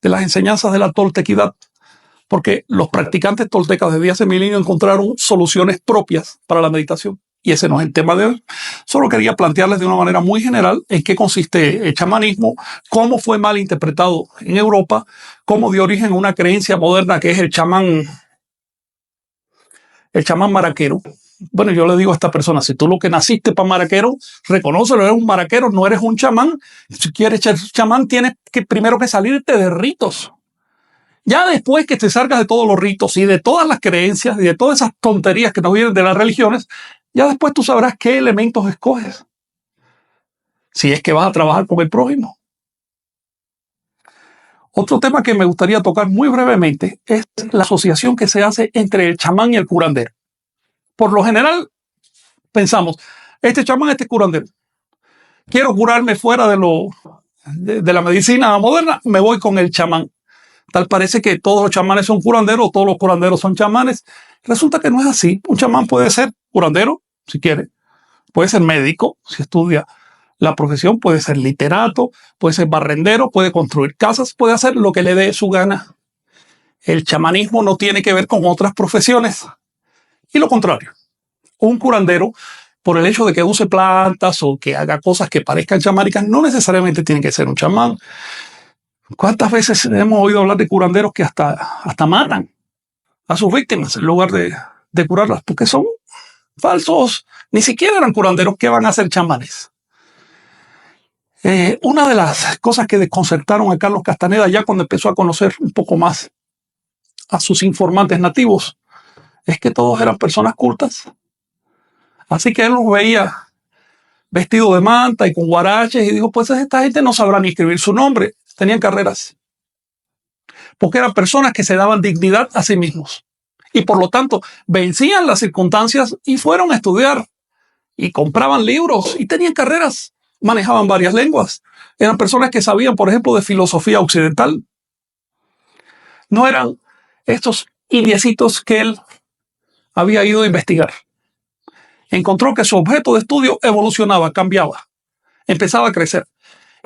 enseñanzas de la toltequidad, porque los practicantes toltecas desde hace milenios encontraron soluciones propias para la meditación. Y ese no es el tema de hoy. Solo quería plantearles de una manera muy general en qué consiste el chamanismo, cómo fue mal interpretado en Europa, cómo dio origen a una creencia moderna que es el chamán maraquero. Bueno, yo le digo a esta persona, si tú lo que naciste para maraquero, reconócelo, eres un maraquero, no eres un chamán. Si quieres ser chamán, tienes que primero que salirte de ritos. Ya después que te salgas de todos los ritos y de todas las creencias y de todas esas tonterías que nos vienen de las religiones, ya después tú sabrás qué elementos escoges. Si es que vas a trabajar con el prójimo. Otro tema que me gustaría tocar muy brevemente es la asociación que se hace entre el chamán y el curandero. Por lo general, pensamos, este chamán, este curandero. Quiero curarme fuera de la medicina moderna, me voy con el chamán. Tal parece que todos los chamanes son curanderos, todos los curanderos son chamanes. Resulta que no es así. Un chamán puede ser curandero, si quiere. Puede ser médico, si estudia la profesión. Puede ser literato, puede ser barrendero, puede construir casas, puede hacer lo que le dé su gana. El chamanismo no tiene que ver con otras profesiones. Y lo contrario. Un curandero, por el hecho de que use plantas o que haga cosas que parezcan chamánicas, no necesariamente tiene que ser un chamán. ¿Cuántas veces hemos oído hablar de curanderos que hasta matan a sus víctimas en lugar de curarlas? Porque son falsos. Ni siquiera eran curanderos. ¿Qué van a hacer chamanes? Una de las cosas que desconcertaron a Carlos Castaneda ya cuando empezó a conocer un poco más a sus informantes nativos es que todos eran personas cultas. Así que él los veía vestidos de manta y con guaraches y dijo, pues esta gente no sabrá ni escribir su nombre. Tenían carreras. Porque eran personas que se daban dignidad a sí mismos. Y por lo tanto, vencían las circunstancias y fueron a estudiar. Y compraban libros y tenían carreras. Manejaban varias lenguas. Eran personas que sabían, por ejemplo, de filosofía occidental. No eran estos indiecitos que él había ido a investigar. Encontró que su objeto de estudio evolucionaba, cambiaba, empezaba a crecer.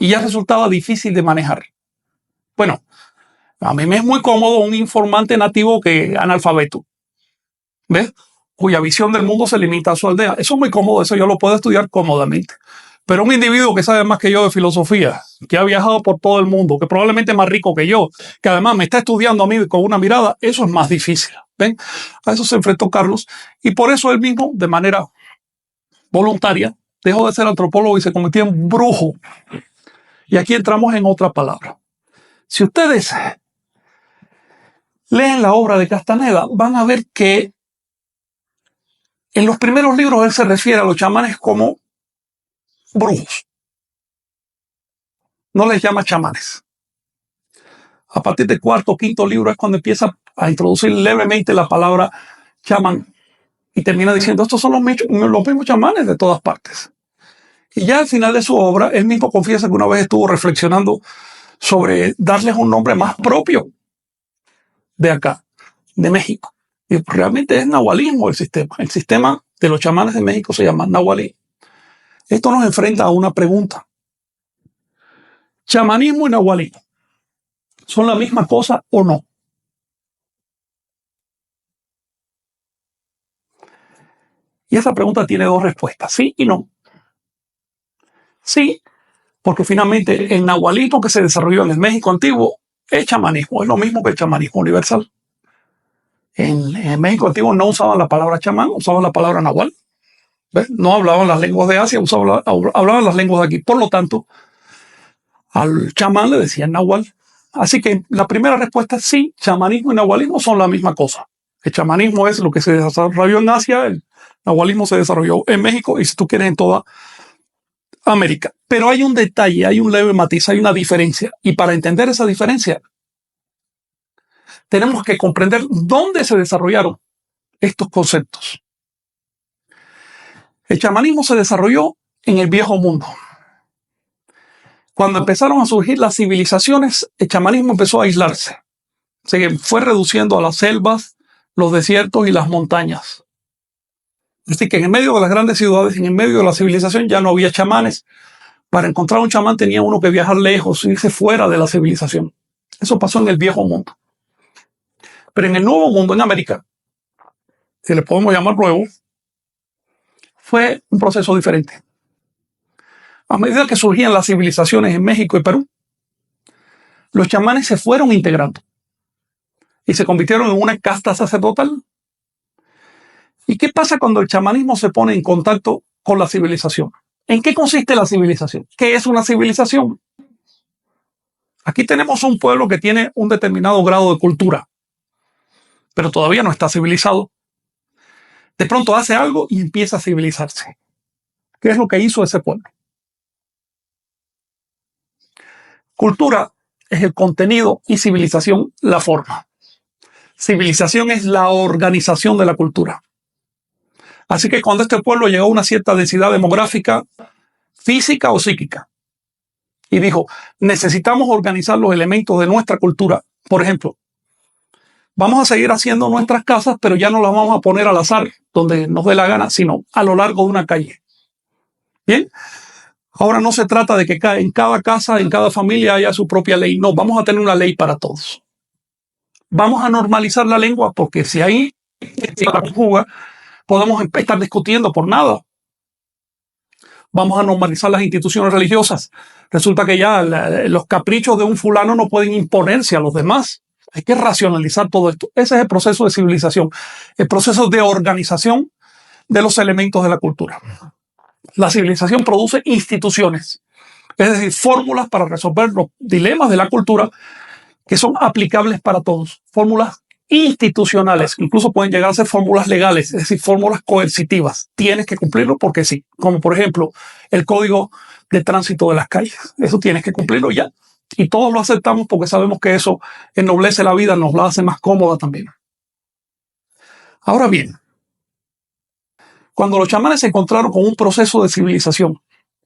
Y ya resultaba difícil de manejar. Bueno, a mí me es muy cómodo un informante nativo que analfabeto, ¿ves? Cuya visión del mundo se limita a su aldea. Eso es muy cómodo, eso yo lo puedo estudiar cómodamente. Pero un individuo que sabe más que yo de filosofía, que ha viajado por todo el mundo, que probablemente es más rico que yo, que además me está estudiando a mí con una mirada, eso es más difícil. ¿Ven? A eso se enfrentó Carlos y por eso él mismo, de manera voluntaria, dejó de ser antropólogo y se convirtió en brujo. Y aquí entramos en otra palabra. Si ustedes leen la obra de Castaneda, van a ver que en los primeros libros él se refiere a los chamanes como brujos. No les llama chamanes. A partir del cuarto o quinto libro es cuando empieza a introducir levemente la palabra chamán y termina diciendo, estos son los mismos chamanes de todas partes. Y ya al final de su obra, él mismo confiesa que una vez estuvo reflexionando sobre darles un nombre más propio de acá, de México. Y realmente es nahualismo el sistema. El sistema de los chamanes de México se llama nahualismo. Esto nos enfrenta a una pregunta. ¿Chamanismo y nahualismo son la misma cosa o no? Y esa pregunta tiene dos respuestas, sí y no. Sí, porque finalmente el nahualismo que se desarrolló en el México antiguo es chamanismo, es lo mismo que el chamanismo universal. En el México antiguo no usaban la palabra chamán, usaban la palabra nahual. ¿Ves? No hablaban las lenguas de Asia, hablaban las lenguas de aquí. Por lo tanto, al chamán le decían nahual. Así que la primera respuesta es sí, chamanismo y nahualismo son la misma cosa. El chamanismo es lo que se desarrolló en Asia, el nahualismo se desarrolló en México y si tú quieres en toda América. Pero hay un detalle, hay un leve matiz, hay una diferencia. Y para entender esa diferencia, tenemos que comprender dónde se desarrollaron estos conceptos. El chamanismo se desarrolló en el Viejo Mundo. Cuando empezaron a surgir las civilizaciones, el chamanismo empezó a aislarse. Se fue reduciendo a las selvas, los desiertos y las montañas. Así que en el medio de las grandes ciudades, en el medio de la civilización, ya no había chamanes. Para encontrar un chamán tenía uno que viajar lejos, irse fuera de la civilización. Eso pasó en el Viejo Mundo. Pero en el Nuevo Mundo, en América, si le podemos llamar nuevo, fue un proceso diferente. A medida que surgían las civilizaciones en México y Perú, los chamanes se fueron integrando y se convirtieron en una casta sacerdotal. ¿Y qué pasa cuando el chamanismo se pone en contacto con la civilización? ¿En qué consiste la civilización? ¿Qué es una civilización? Aquí tenemos un pueblo que tiene un determinado grado de cultura, pero todavía no está civilizado. De pronto hace algo y empieza a civilizarse. ¿Qué es lo que hizo ese pueblo? Cultura es el contenido y civilización la forma. Civilización es la organización de la cultura. Así que cuando este pueblo llegó a una cierta densidad demográfica, física o psíquica, y dijo, necesitamos organizar los elementos de nuestra cultura. Por ejemplo, vamos a seguir haciendo nuestras casas, pero ya no las vamos a poner al azar, donde nos dé la gana, sino a lo largo de una calle. Bien, ahora no se trata de que en cada casa, en cada familia haya su propia ley. No, vamos a tener una ley para todos. Vamos a normalizar la lengua, porque si ahí la conjuga, podemos estar discutiendo por nada. Vamos a normalizar las instituciones religiosas. Resulta que ya los caprichos de un fulano no pueden imponerse a los demás. Hay que racionalizar todo esto. Ese es el proceso de civilización, el proceso de organización de los elementos de la cultura. La civilización produce instituciones, es decir, fórmulas para resolver los dilemas de la cultura que son aplicables para todos. Fórmulas institucionales, incluso pueden llegar a ser fórmulas legales, es decir, fórmulas coercitivas. Tienes que cumplirlo porque sí, como por ejemplo el código de tránsito de las calles. Eso tienes que cumplirlo ya. Y todos lo aceptamos porque sabemos que eso ennoblece la vida, nos la hace más cómoda también. Ahora bien, cuando los chamanes se encontraron con un proceso de civilización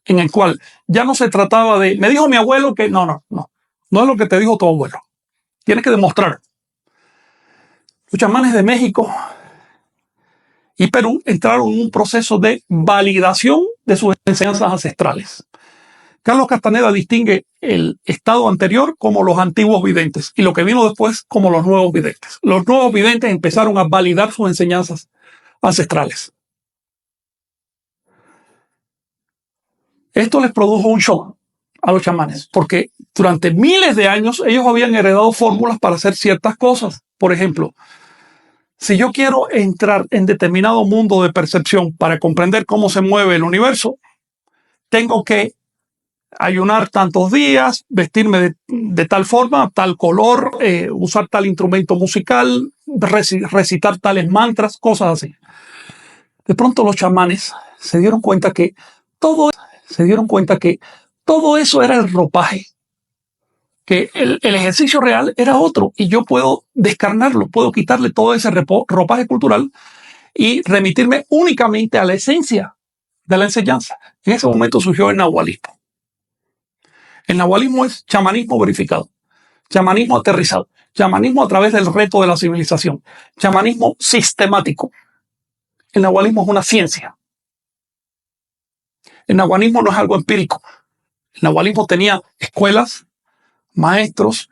en el cual ya no se trataba de, me dijo mi abuelo que no es lo que te dijo tu abuelo. Tienes que demostrar. Los chamanes de México y Perú entraron en un proceso de validación de sus enseñanzas ancestrales. Carlos Castaneda distingue el estado anterior como los antiguos videntes y lo que vino después como los nuevos videntes. Los nuevos videntes empezaron a validar sus enseñanzas ancestrales. Esto les produjo un shock a los chamanes, porque durante miles de años ellos habían heredado fórmulas para hacer ciertas cosas. Por ejemplo, si yo quiero entrar en determinado mundo de percepción para comprender cómo se mueve el universo, tengo que ayunar tantos días, vestirme de tal forma, tal color, usar tal instrumento musical, recitar tales mantras, cosas así. De pronto los chamanes se dieron cuenta que todo, todo eso era el ropaje, que el ejercicio real era otro y yo puedo descarnarlo, puedo quitarle todo ese ropaje cultural y remitirme únicamente a la esencia de la enseñanza. En ese momento surgió el nahualismo. El nahualismo es chamanismo verificado, chamanismo aterrizado, chamanismo a través del reto de la civilización, chamanismo sistemático. El nahualismo es una ciencia. El nahualismo no es algo empírico. El nahualismo tenía escuelas, maestros,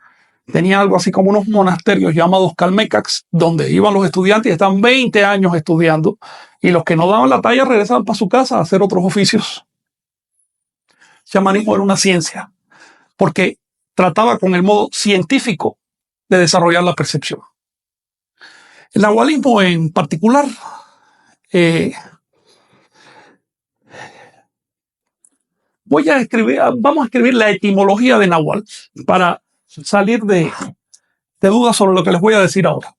tenía algo así como unos monasterios llamados calmecacs, donde iban los estudiantes y estaban 20 años estudiando, y los que no daban la talla regresaban para su casa a hacer otros oficios. El chamanismo era una ciencia, porque trataba con el modo científico de desarrollar la percepción. El nahualismo en particular vamos a escribir la etimología de Nahual para salir de dudas sobre lo que les voy a decir ahora.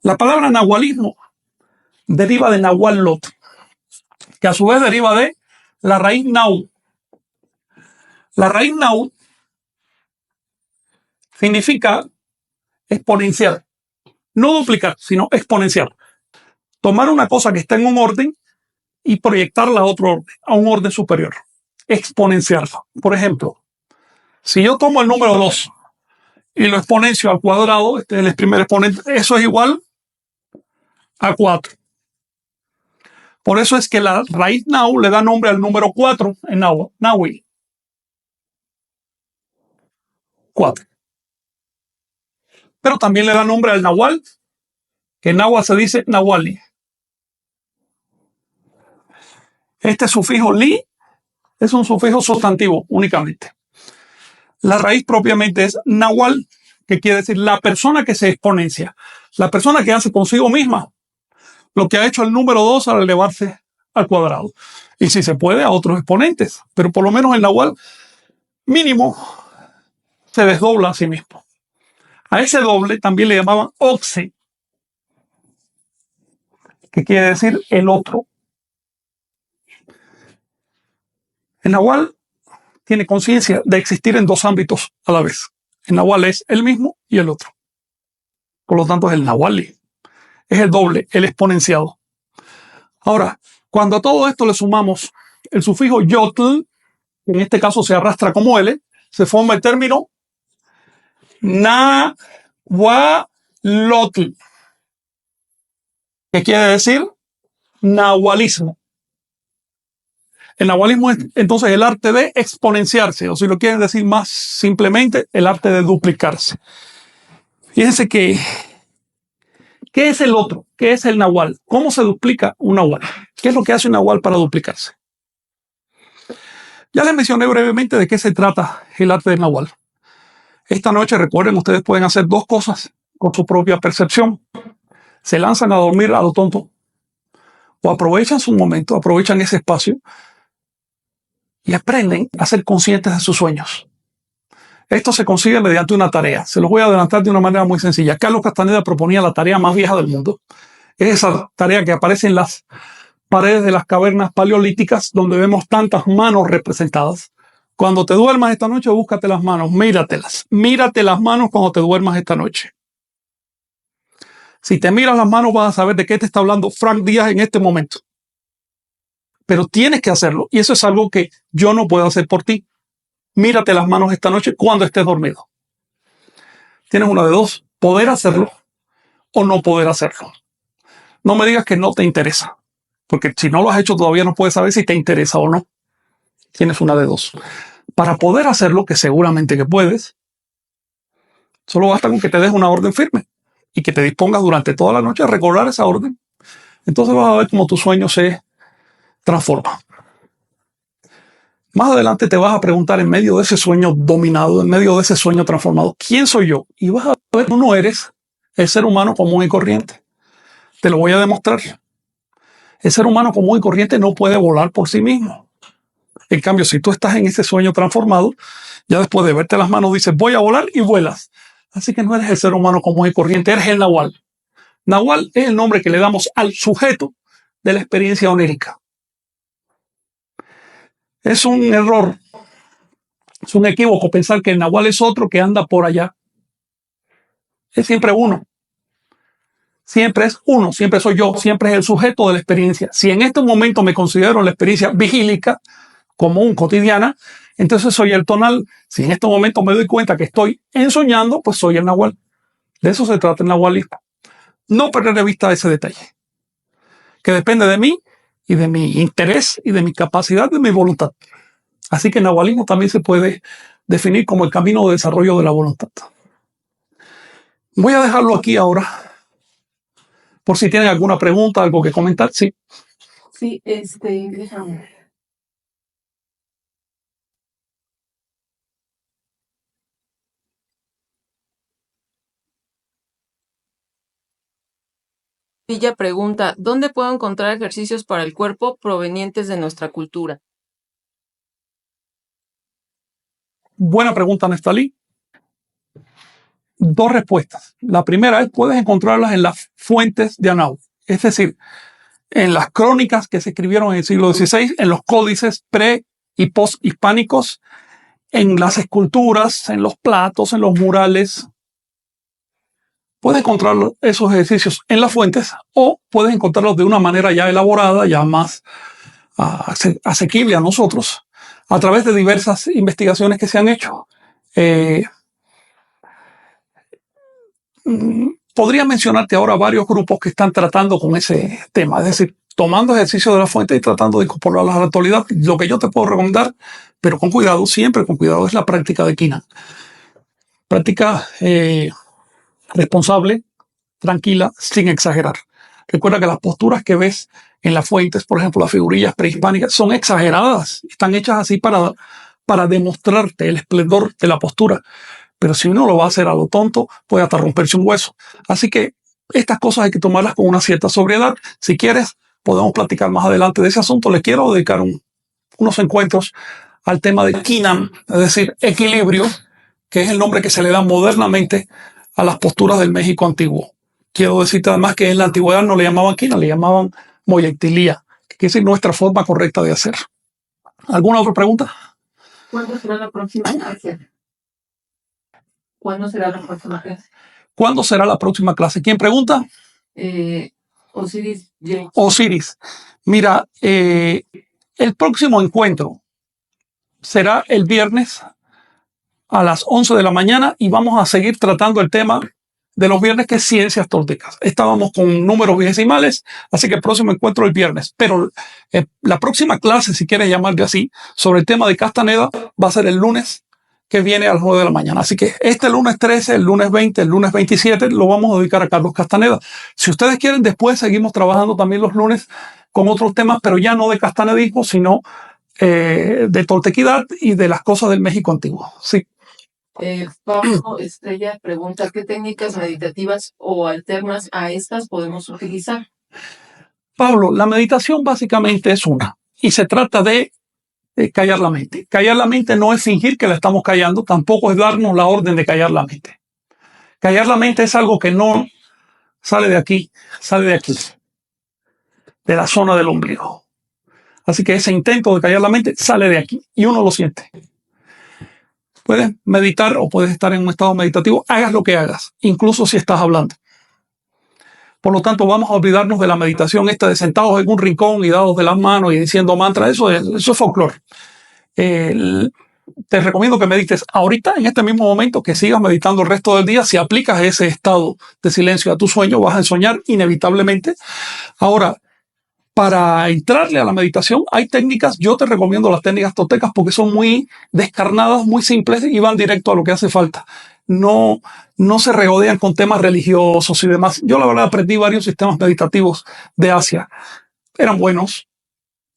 La palabra nahualismo deriva de Nahualot, que a su vez deriva de la raíz Nau. La raíz Nau significa exponencial, no duplicar, sino exponencial. Tomar una cosa que está en un orden y proyectarla a otro orden, a un orden superior. Exponenciarla. Por ejemplo, si yo tomo el número 2 y lo exponencio al cuadrado, este es el primer exponente, eso es igual a 4. Por eso es que la raíz Nau le da nombre al número 4 en Nahui. 4. Pero también le da nombre al Nahual, que en Nahua se dice Nahuali. Este sufijo li es un sufijo sustantivo únicamente. La raíz propiamente es Nahual, que quiere decir la persona que se exponencia, la persona que hace consigo misma lo que ha hecho el número 2 al elevarse al cuadrado. Y si se puede, a otros exponentes. Pero por lo menos el Nahual mínimo se desdobla a sí mismo. A ese doble también le llamaban Oxe, que quiere decir el otro. El Nahual tiene conciencia de existir en dos ámbitos a la vez. El Nahual es el mismo y el otro. Por lo tanto, es el Nahuali. Es el doble, el exponenciado. Ahora, cuando a todo esto le sumamos el sufijo yotl, que en este caso se arrastra como L, se forma el término nahualotl, que quiere decir nahualismo. El nahualismo es entonces el arte de exponenciarse, o si lo quieren decir más simplemente, el arte de duplicarse. Fíjense que, ¿qué es el otro? ¿Qué es el nahual? ¿Cómo se duplica un nahual? ¿Qué es lo que hace un nahual para duplicarse? Ya les mencioné brevemente de qué se trata el arte del nahual. Esta noche, recuerden, ustedes pueden hacer dos cosas con su propia percepción. Se lanzan a dormir a lo tonto, o aprovechan su momento, aprovechan ese espacio y aprenden a ser conscientes de sus sueños. Esto se consigue mediante una tarea. Se los voy a adelantar de una manera muy sencilla. Carlos Castaneda proponía la tarea más vieja del mundo. Es esa tarea que aparece en las paredes de las cavernas paleolíticas, donde vemos tantas manos representadas. Cuando te duermas esta noche, búscate las manos, míratelas. Mírate las manos cuando te duermas esta noche. Si te miras las manos, vas a saber de qué te está hablando Frank Díaz en este momento. Pero tienes que hacerlo, y eso es algo que yo no puedo hacer por ti. Mírate las manos esta noche cuando estés dormido. Tienes una de dos: poder hacerlo o no poder hacerlo. No me digas que no te interesa, porque si no lo has hecho todavía no puedes saber si te interesa o no. Tienes una de dos. Para poder hacerlo, que seguramente que puedes, solo basta con que te des una orden firme y que te dispongas durante toda la noche a recordar esa orden. Entonces vas a ver cómo tu sueño se transforma. Más adelante te vas a preguntar, en medio de ese sueño dominado, en medio de ese sueño transformado, ¿quién soy yo? Y vas a ver que tú no eres el ser humano común y corriente. Te lo voy a demostrar. El ser humano común y corriente no puede volar por sí mismo. En cambio, si tú estás en ese sueño transformado, ya después de verte las manos dices, voy a volar y vuelas. Así que no eres el ser humano común y corriente, eres el Nahual. Nahual es el nombre que le damos al sujeto de la experiencia onírica. Es un error, es un equívoco pensar que el Nahual es otro que anda por allá. Es siempre uno. Siempre es uno, siempre soy yo, siempre es el sujeto de la experiencia. Si en este momento me considero la experiencia vigílica, común, cotidiana, entonces soy el tonal. Si en este momento me doy cuenta que estoy ensoñando, pues soy el Nahual. De eso se trata el nahualismo. No perder de vista ese detalle, que depende de mí y de mi interés y de mi capacidad, de mi voluntad. Así que el nahualismo también se puede definir como el camino de desarrollo de la voluntad. Voy a dejarlo aquí ahora, por si tienen alguna pregunta, algo que comentar. Sí. Sí, déjame. Ella pregunta, ¿dónde puedo encontrar ejercicios para el cuerpo provenientes de nuestra cultura? Buena pregunta, Nestalí. Dos respuestas. La primera es, puedes encontrarlas en las fuentes de Anahu, es decir, en las crónicas que se escribieron en el siglo XVI, en los códices pre y post hispánicos, en las esculturas, en los platos, en los murales. Puedes encontrar esos ejercicios en las fuentes o puedes encontrarlos de una manera ya elaborada, ya más asequible a nosotros, a través de diversas investigaciones que se han hecho. Podría mencionarte ahora varios grupos que están tratando con ese tema, es decir, tomando ejercicios de la fuente y tratando de incorporarlos a la actualidad. Lo que yo te puedo recomendar, pero con cuidado, siempre con cuidado, es la práctica de Quina. Práctica responsable, tranquila, sin exagerar. Recuerda que las posturas que ves en las fuentes, por ejemplo, las figurillas prehispánicas, son exageradas. Están hechas así para demostrarte el esplendor de la postura. Pero si uno lo va a hacer a lo tonto, puede hasta romperse un hueso. Así que estas cosas hay que tomarlas con una cierta sobriedad. Si quieres, podemos platicar más adelante de ese asunto. Le quiero dedicar unos encuentros al tema de Quinam, es decir, equilibrio, que es el nombre que se le da modernamente a las posturas del México antiguo. Quiero decirte además que en la antigüedad no le llamaban Quina, le llamaban moyectilía, que es nuestra forma correcta de hacer. ¿Alguna otra pregunta? ¿Cuándo será la próxima clase? ¿Cuándo será la próxima clase? ¿Cuándo será la próxima clase? ¿Quién pregunta? Osiris James. Osiris. Mira, el próximo encuentro será el viernes a las 11 de la mañana y vamos a seguir tratando el tema de los viernes, que es ciencias toltecas. Estábamos con números vigésimales, así que el próximo encuentro el viernes. Pero la próxima clase, si quieres llamarle así, sobre el tema de Castaneda, va a ser el lunes que viene a las 9 de la mañana. Así que este lunes 13, el lunes 20, el lunes 27, lo vamos a dedicar a Carlos Castaneda. Si ustedes quieren, después seguimos trabajando también los lunes con otros temas, pero ya no de castanedismo, sino de toltequidad y de las cosas del México antiguo. Sí. Pablo Estrella pregunta, ¿qué técnicas meditativas o alternas a estas podemos utilizar? Pablo, la meditación básicamente es una, y se trata de callar la mente. Callar la mente no es fingir que la estamos callando, tampoco es darnos la orden de callar la mente. Callar la mente es algo que no sale de aquí, sale de aquí, de la zona del ombligo. Así que ese intento de callar la mente sale de aquí y uno lo siente. Puedes meditar o puedes estar en un estado meditativo, hagas lo que hagas, incluso si estás hablando. Por lo tanto, vamos a olvidarnos de la meditación esta de sentados en un rincón y dados de las manos y diciendo mantras. Eso es folclore. Te recomiendo que medites ahorita, en este mismo momento, que sigas meditando el resto del día. Si aplicas ese estado de silencio a tu sueño, vas a ensoñar inevitablemente. Ahora, para entrarle a la meditación, hay técnicas. Yo te recomiendo las técnicas toltecas porque son muy descarnadas, muy simples y van directo a lo que hace falta. No se regodean con temas religiosos y demás. Yo la verdad aprendí varios sistemas meditativos de Asia. Eran buenos,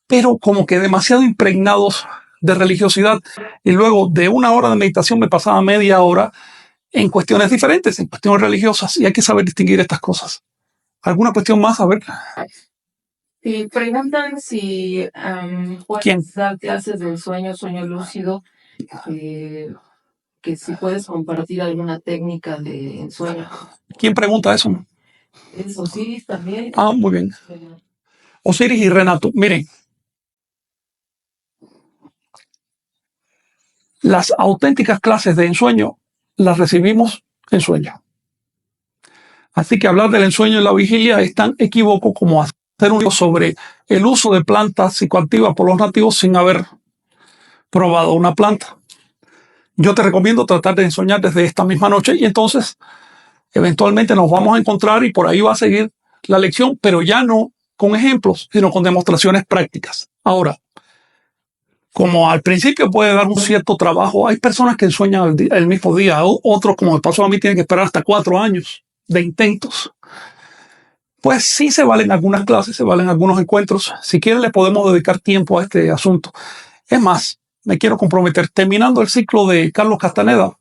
pero como que demasiado impregnados de religiosidad. Y luego de una hora de meditación me pasaba media hora en cuestiones diferentes, en cuestiones religiosas. Y hay que saber distinguir estas cosas. ¿Alguna cuestión más? A ver. Y preguntan si ¿Quién? puedes dar clases de sueño lúcido, que si puedes compartir alguna técnica de ensueño. ¿Quién pregunta eso? Es Osiris también. Ah, muy bien. Osiris y Renato. Miren, las auténticas clases de ensueño las recibimos en sueño. Así que hablar del ensueño en la vigilia es tan equívoco como hacer un libro sobre el uso de plantas psicoactivas por los nativos sin haber probado una planta. Yo te recomiendo tratar de ensoñar desde esta misma noche y entonces eventualmente nos vamos a encontrar y por ahí va a seguir la lección, pero ya no con ejemplos, sino con demostraciones prácticas. Ahora, como al principio puede dar un cierto trabajo, hay personas que ensueñan el mismo día, otros, como me pasó a mí, tienen que esperar hasta 4 años de intentos. Pues sí se valen algunas clases, se valen algunos encuentros. Si quieren, le podemos dedicar tiempo a este asunto. Es más, me quiero comprometer. Terminando el ciclo de Carlos Castaneda,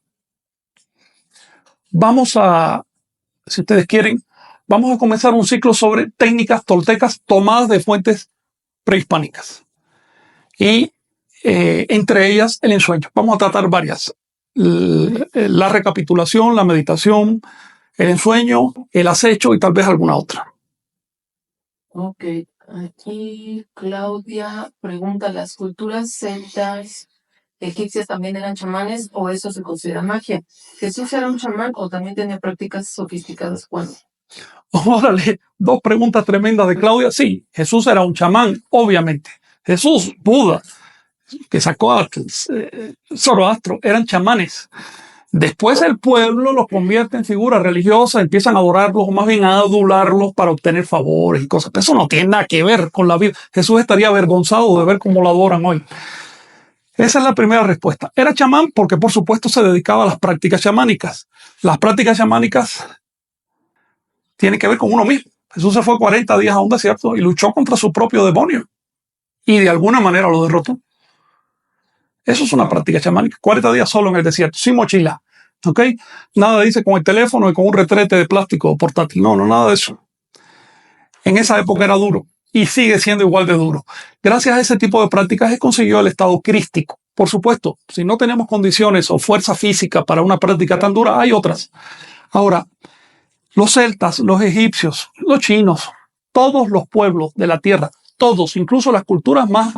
vamos a, si ustedes quieren, vamos a comenzar un ciclo sobre técnicas toltecas tomadas de fuentes prehispánicas. Y entre ellas el ensueño. Vamos a tratar varias. La recapitulación, la meditación, el ensueño, el acecho y tal vez alguna otra. Ok, aquí Claudia pregunta, ¿las culturas celtas egipcias también eran chamanes o eso se considera magia? ¿Jesús era un chamán o también tenía prácticas sofisticadas? Bueno, Órale, 2 preguntas tremendas de Claudia. Sí, Jesús era un chamán, obviamente. Jesús, Buda, que sacó a Zoroastro, eran chamanes. Después el pueblo los convierte en figuras religiosas, empiezan a adorarlos o más bien a adularlos para obtener favores y cosas. Pero eso no tiene nada que ver con la vida. Jesús estaría avergonzado de ver cómo lo adoran hoy. Esa es la primera respuesta. Era chamán porque por supuesto se dedicaba a las prácticas chamánicas. Las prácticas chamánicas tienen que ver con uno mismo. Jesús se fue 40 días a un desierto y luchó contra su propio demonio. Y de alguna manera lo derrotó. Eso es una práctica chamánica. 40 días solo en el desierto, sin mochila. ¿Ok? Nada dice con el teléfono y con un retrete de plástico portátil. No, nada de eso. En esa época era duro y sigue siendo igual de duro. Gracias a ese tipo de prácticas se consiguió el estado crístico. Por supuesto, si no tenemos condiciones o fuerza física para una práctica tan dura, hay otras. Ahora, los celtas, los egipcios, los chinos, todos los pueblos de la tierra, todos, incluso las culturas más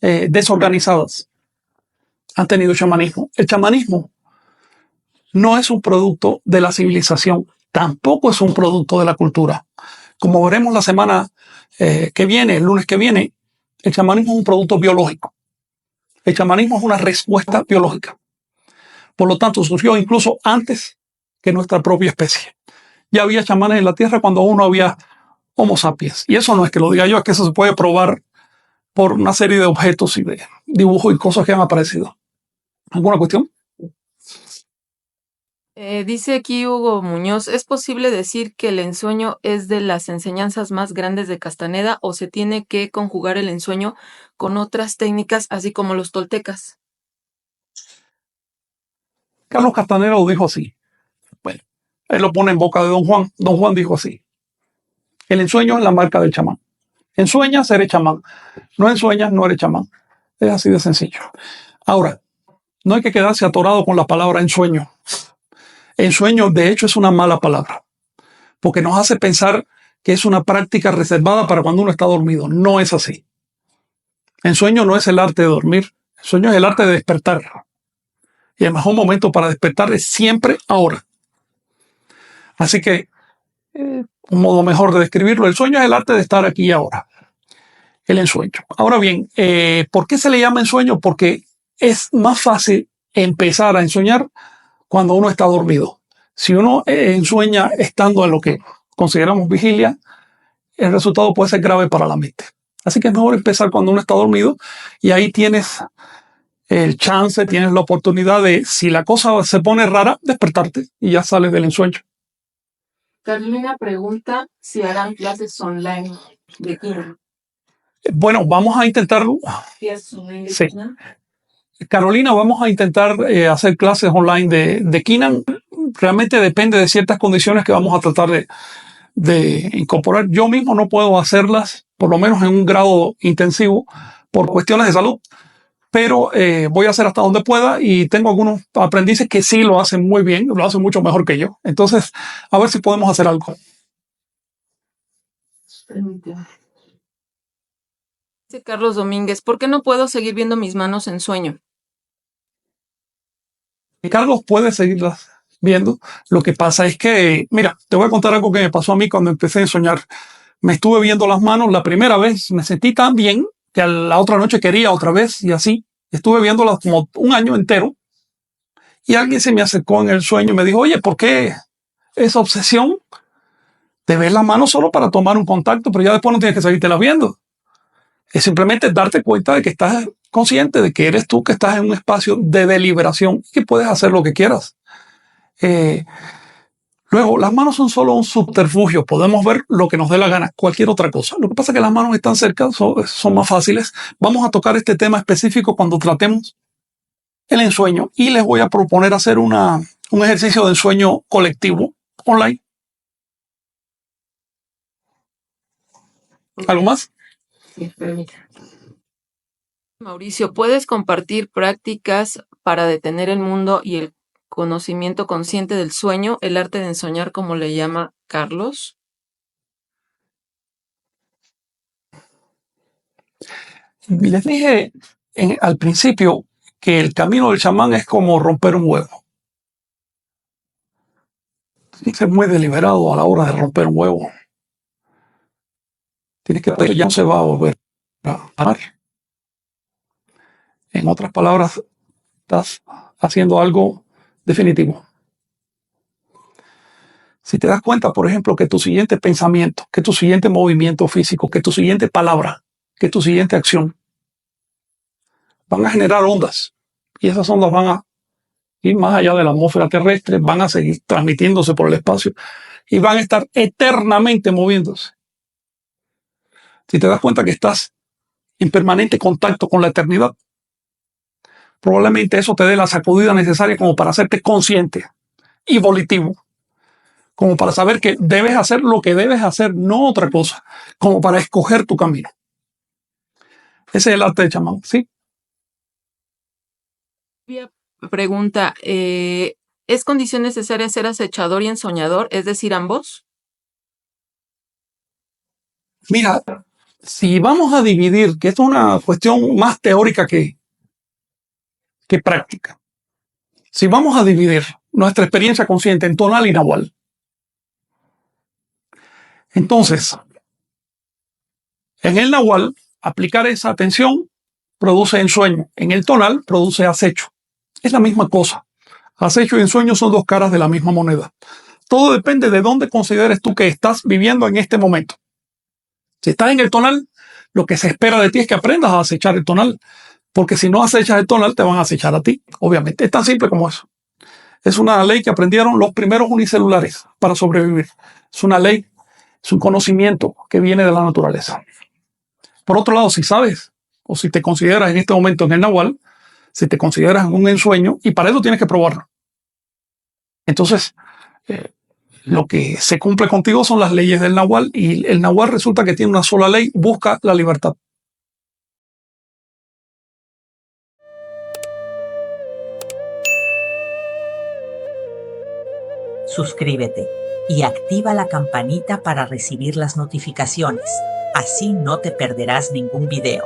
desorganizadas, han tenido chamanismo. El chamanismo no es un producto de la civilización, tampoco es un producto de la cultura. Como veremos la semana que viene, el lunes que viene, el chamanismo es un producto biológico. El chamanismo es una respuesta biológica. Por lo tanto, surgió incluso antes que nuestra propia especie. Ya había chamanes en la Tierra cuando aún no había Homo sapiens. Y eso no es que lo diga yo, es que eso se puede probar por una serie de objetos y de dibujos y cosas que han aparecido. ¿Alguna cuestión? Dice aquí Hugo Muñoz, ¿es posible decir que el ensueño es de las enseñanzas más grandes de Castaneda o se tiene que conjugar el ensueño con otras técnicas, así como los toltecas? Carlos Castaneda lo dijo así. Bueno, él lo pone en boca de Don Juan. Don Juan dijo así. El ensueño es la marca del chamán. Ensueñas, eres chamán. No ensueñas, no eres chamán. Es así de sencillo. Ahora, no hay que quedarse atorado con la palabra ensueño. Ensueño, de hecho, es una mala palabra, porque nos hace pensar que es una práctica reservada para cuando uno está dormido. No es así. Ensueño no es el arte de dormir. Ensueño es el arte de despertar. Y el mejor momento para despertar es siempre ahora. Así que, un modo mejor de describirlo, el sueño es el arte de estar aquí y ahora. El ensueño. Ahora bien, ¿por qué se le llama ensueño? Porque es más fácil empezar a ensoñar cuando uno está dormido. Si uno ensueña estando en lo que consideramos vigilia, el resultado puede ser grave para la mente. Así que es mejor empezar cuando uno está dormido y ahí tienes el chance, tienes la oportunidad de, si la cosa se pone rara, despertarte y ya sales del ensueño. Carolina pregunta si harán clases online de Kina. Bueno, vamos a intentarlo. Sí. Carolina, vamos a intentar hacer clases online de Keenan. Realmente depende de ciertas condiciones que vamos a tratar de incorporar. Yo mismo no puedo hacerlas, por lo menos en un grado intensivo, por cuestiones de salud, pero voy a hacer hasta donde pueda y tengo algunos aprendices que sí lo hacen muy bien, lo hacen mucho mejor que yo. Entonces, a ver si podemos hacer algo. Dice Carlos Domínguez, ¿por qué no puedo seguir viendo mis manos en sueño? Y Carlos puede seguirlas viendo. Lo que pasa es que, mira, te voy a contar algo que me pasó a mí cuando empecé a soñar. Me estuve viendo las manos la primera vez, me sentí tan bien que a la otra noche quería otra vez y así. Estuve viéndolas como un año entero y alguien se me acercó en el sueño y me dijo, oye, ¿por qué esa obsesión de ver las manos solo para tomar un contacto? Pero ya después no tienes que seguírtelas viendo. Es simplemente darte cuenta de que estás consciente de que eres tú, que estás en un espacio de deliberación y que puedes hacer lo que quieras. Luego, las manos son solo un subterfugio. Podemos ver lo que nos dé la gana, cualquier otra cosa. Lo que pasa es que las manos están cerca, son más fáciles. Vamos a tocar este tema específico cuando tratemos el ensueño y les voy a proponer hacer un ejercicio de ensueño colectivo online. ¿Algo más? Sí, permítame. Mauricio, ¿puedes compartir prácticas para detener el mundo y el conocimiento consciente del sueño, el arte de ensoñar, como le llama Carlos? Les dije al principio que el camino del chamán es como romper un huevo. Tienes que ser muy deliberado a la hora de romper un huevo. Tienes que ver, ya no se va a volver a amar. En otras palabras, estás haciendo algo definitivo. Si te das cuenta, por ejemplo, que tu siguiente pensamiento, que tu siguiente movimiento físico, que tu siguiente palabra, que tu siguiente acción, van a generar ondas. Y esas ondas van a ir más allá de la atmósfera terrestre, van a seguir transmitiéndose por el espacio y van a estar eternamente moviéndose. Si te das cuenta que estás en permanente contacto con la eternidad, probablemente eso te dé la sacudida necesaria como para hacerte consciente y volitivo, como para saber que debes hacer lo que debes hacer, no otra cosa, como para escoger tu camino. Ese es el arte de chamán, ¿sí? Pregunta, ¿es condición necesaria ser acechador y ensoñador, es decir, ambos? Mira, si vamos a dividir, que esto es una cuestión más teórica que práctica, si vamos a dividir nuestra experiencia consciente en tonal y nahual, entonces, en el nahual, aplicar esa atención produce ensueño. En el tonal, produce acecho. Es la misma cosa. Acecho y ensueño son dos caras de la misma moneda. Todo depende de dónde consideres tú que estás viviendo en este momento. Si estás en el tonal, lo que se espera de ti es que aprendas a acechar el tonal. Porque si no acechas el tonal, te van a acechar a ti. Obviamente, es tan simple como eso. Es una ley que aprendieron los primeros unicelulares para sobrevivir. Es una ley, es un conocimiento que viene de la naturaleza. Por otro lado, si sabes o si te consideras en este momento en el nahual, si te consideras en un ensueño, y para eso tienes que probarlo. Entonces, lo que se cumple contigo son las leyes del nahual y el nahual resulta que tiene una sola ley, busca la libertad. Suscríbete y activa la campanita para recibir las notificaciones. Así no te perderás ningún video.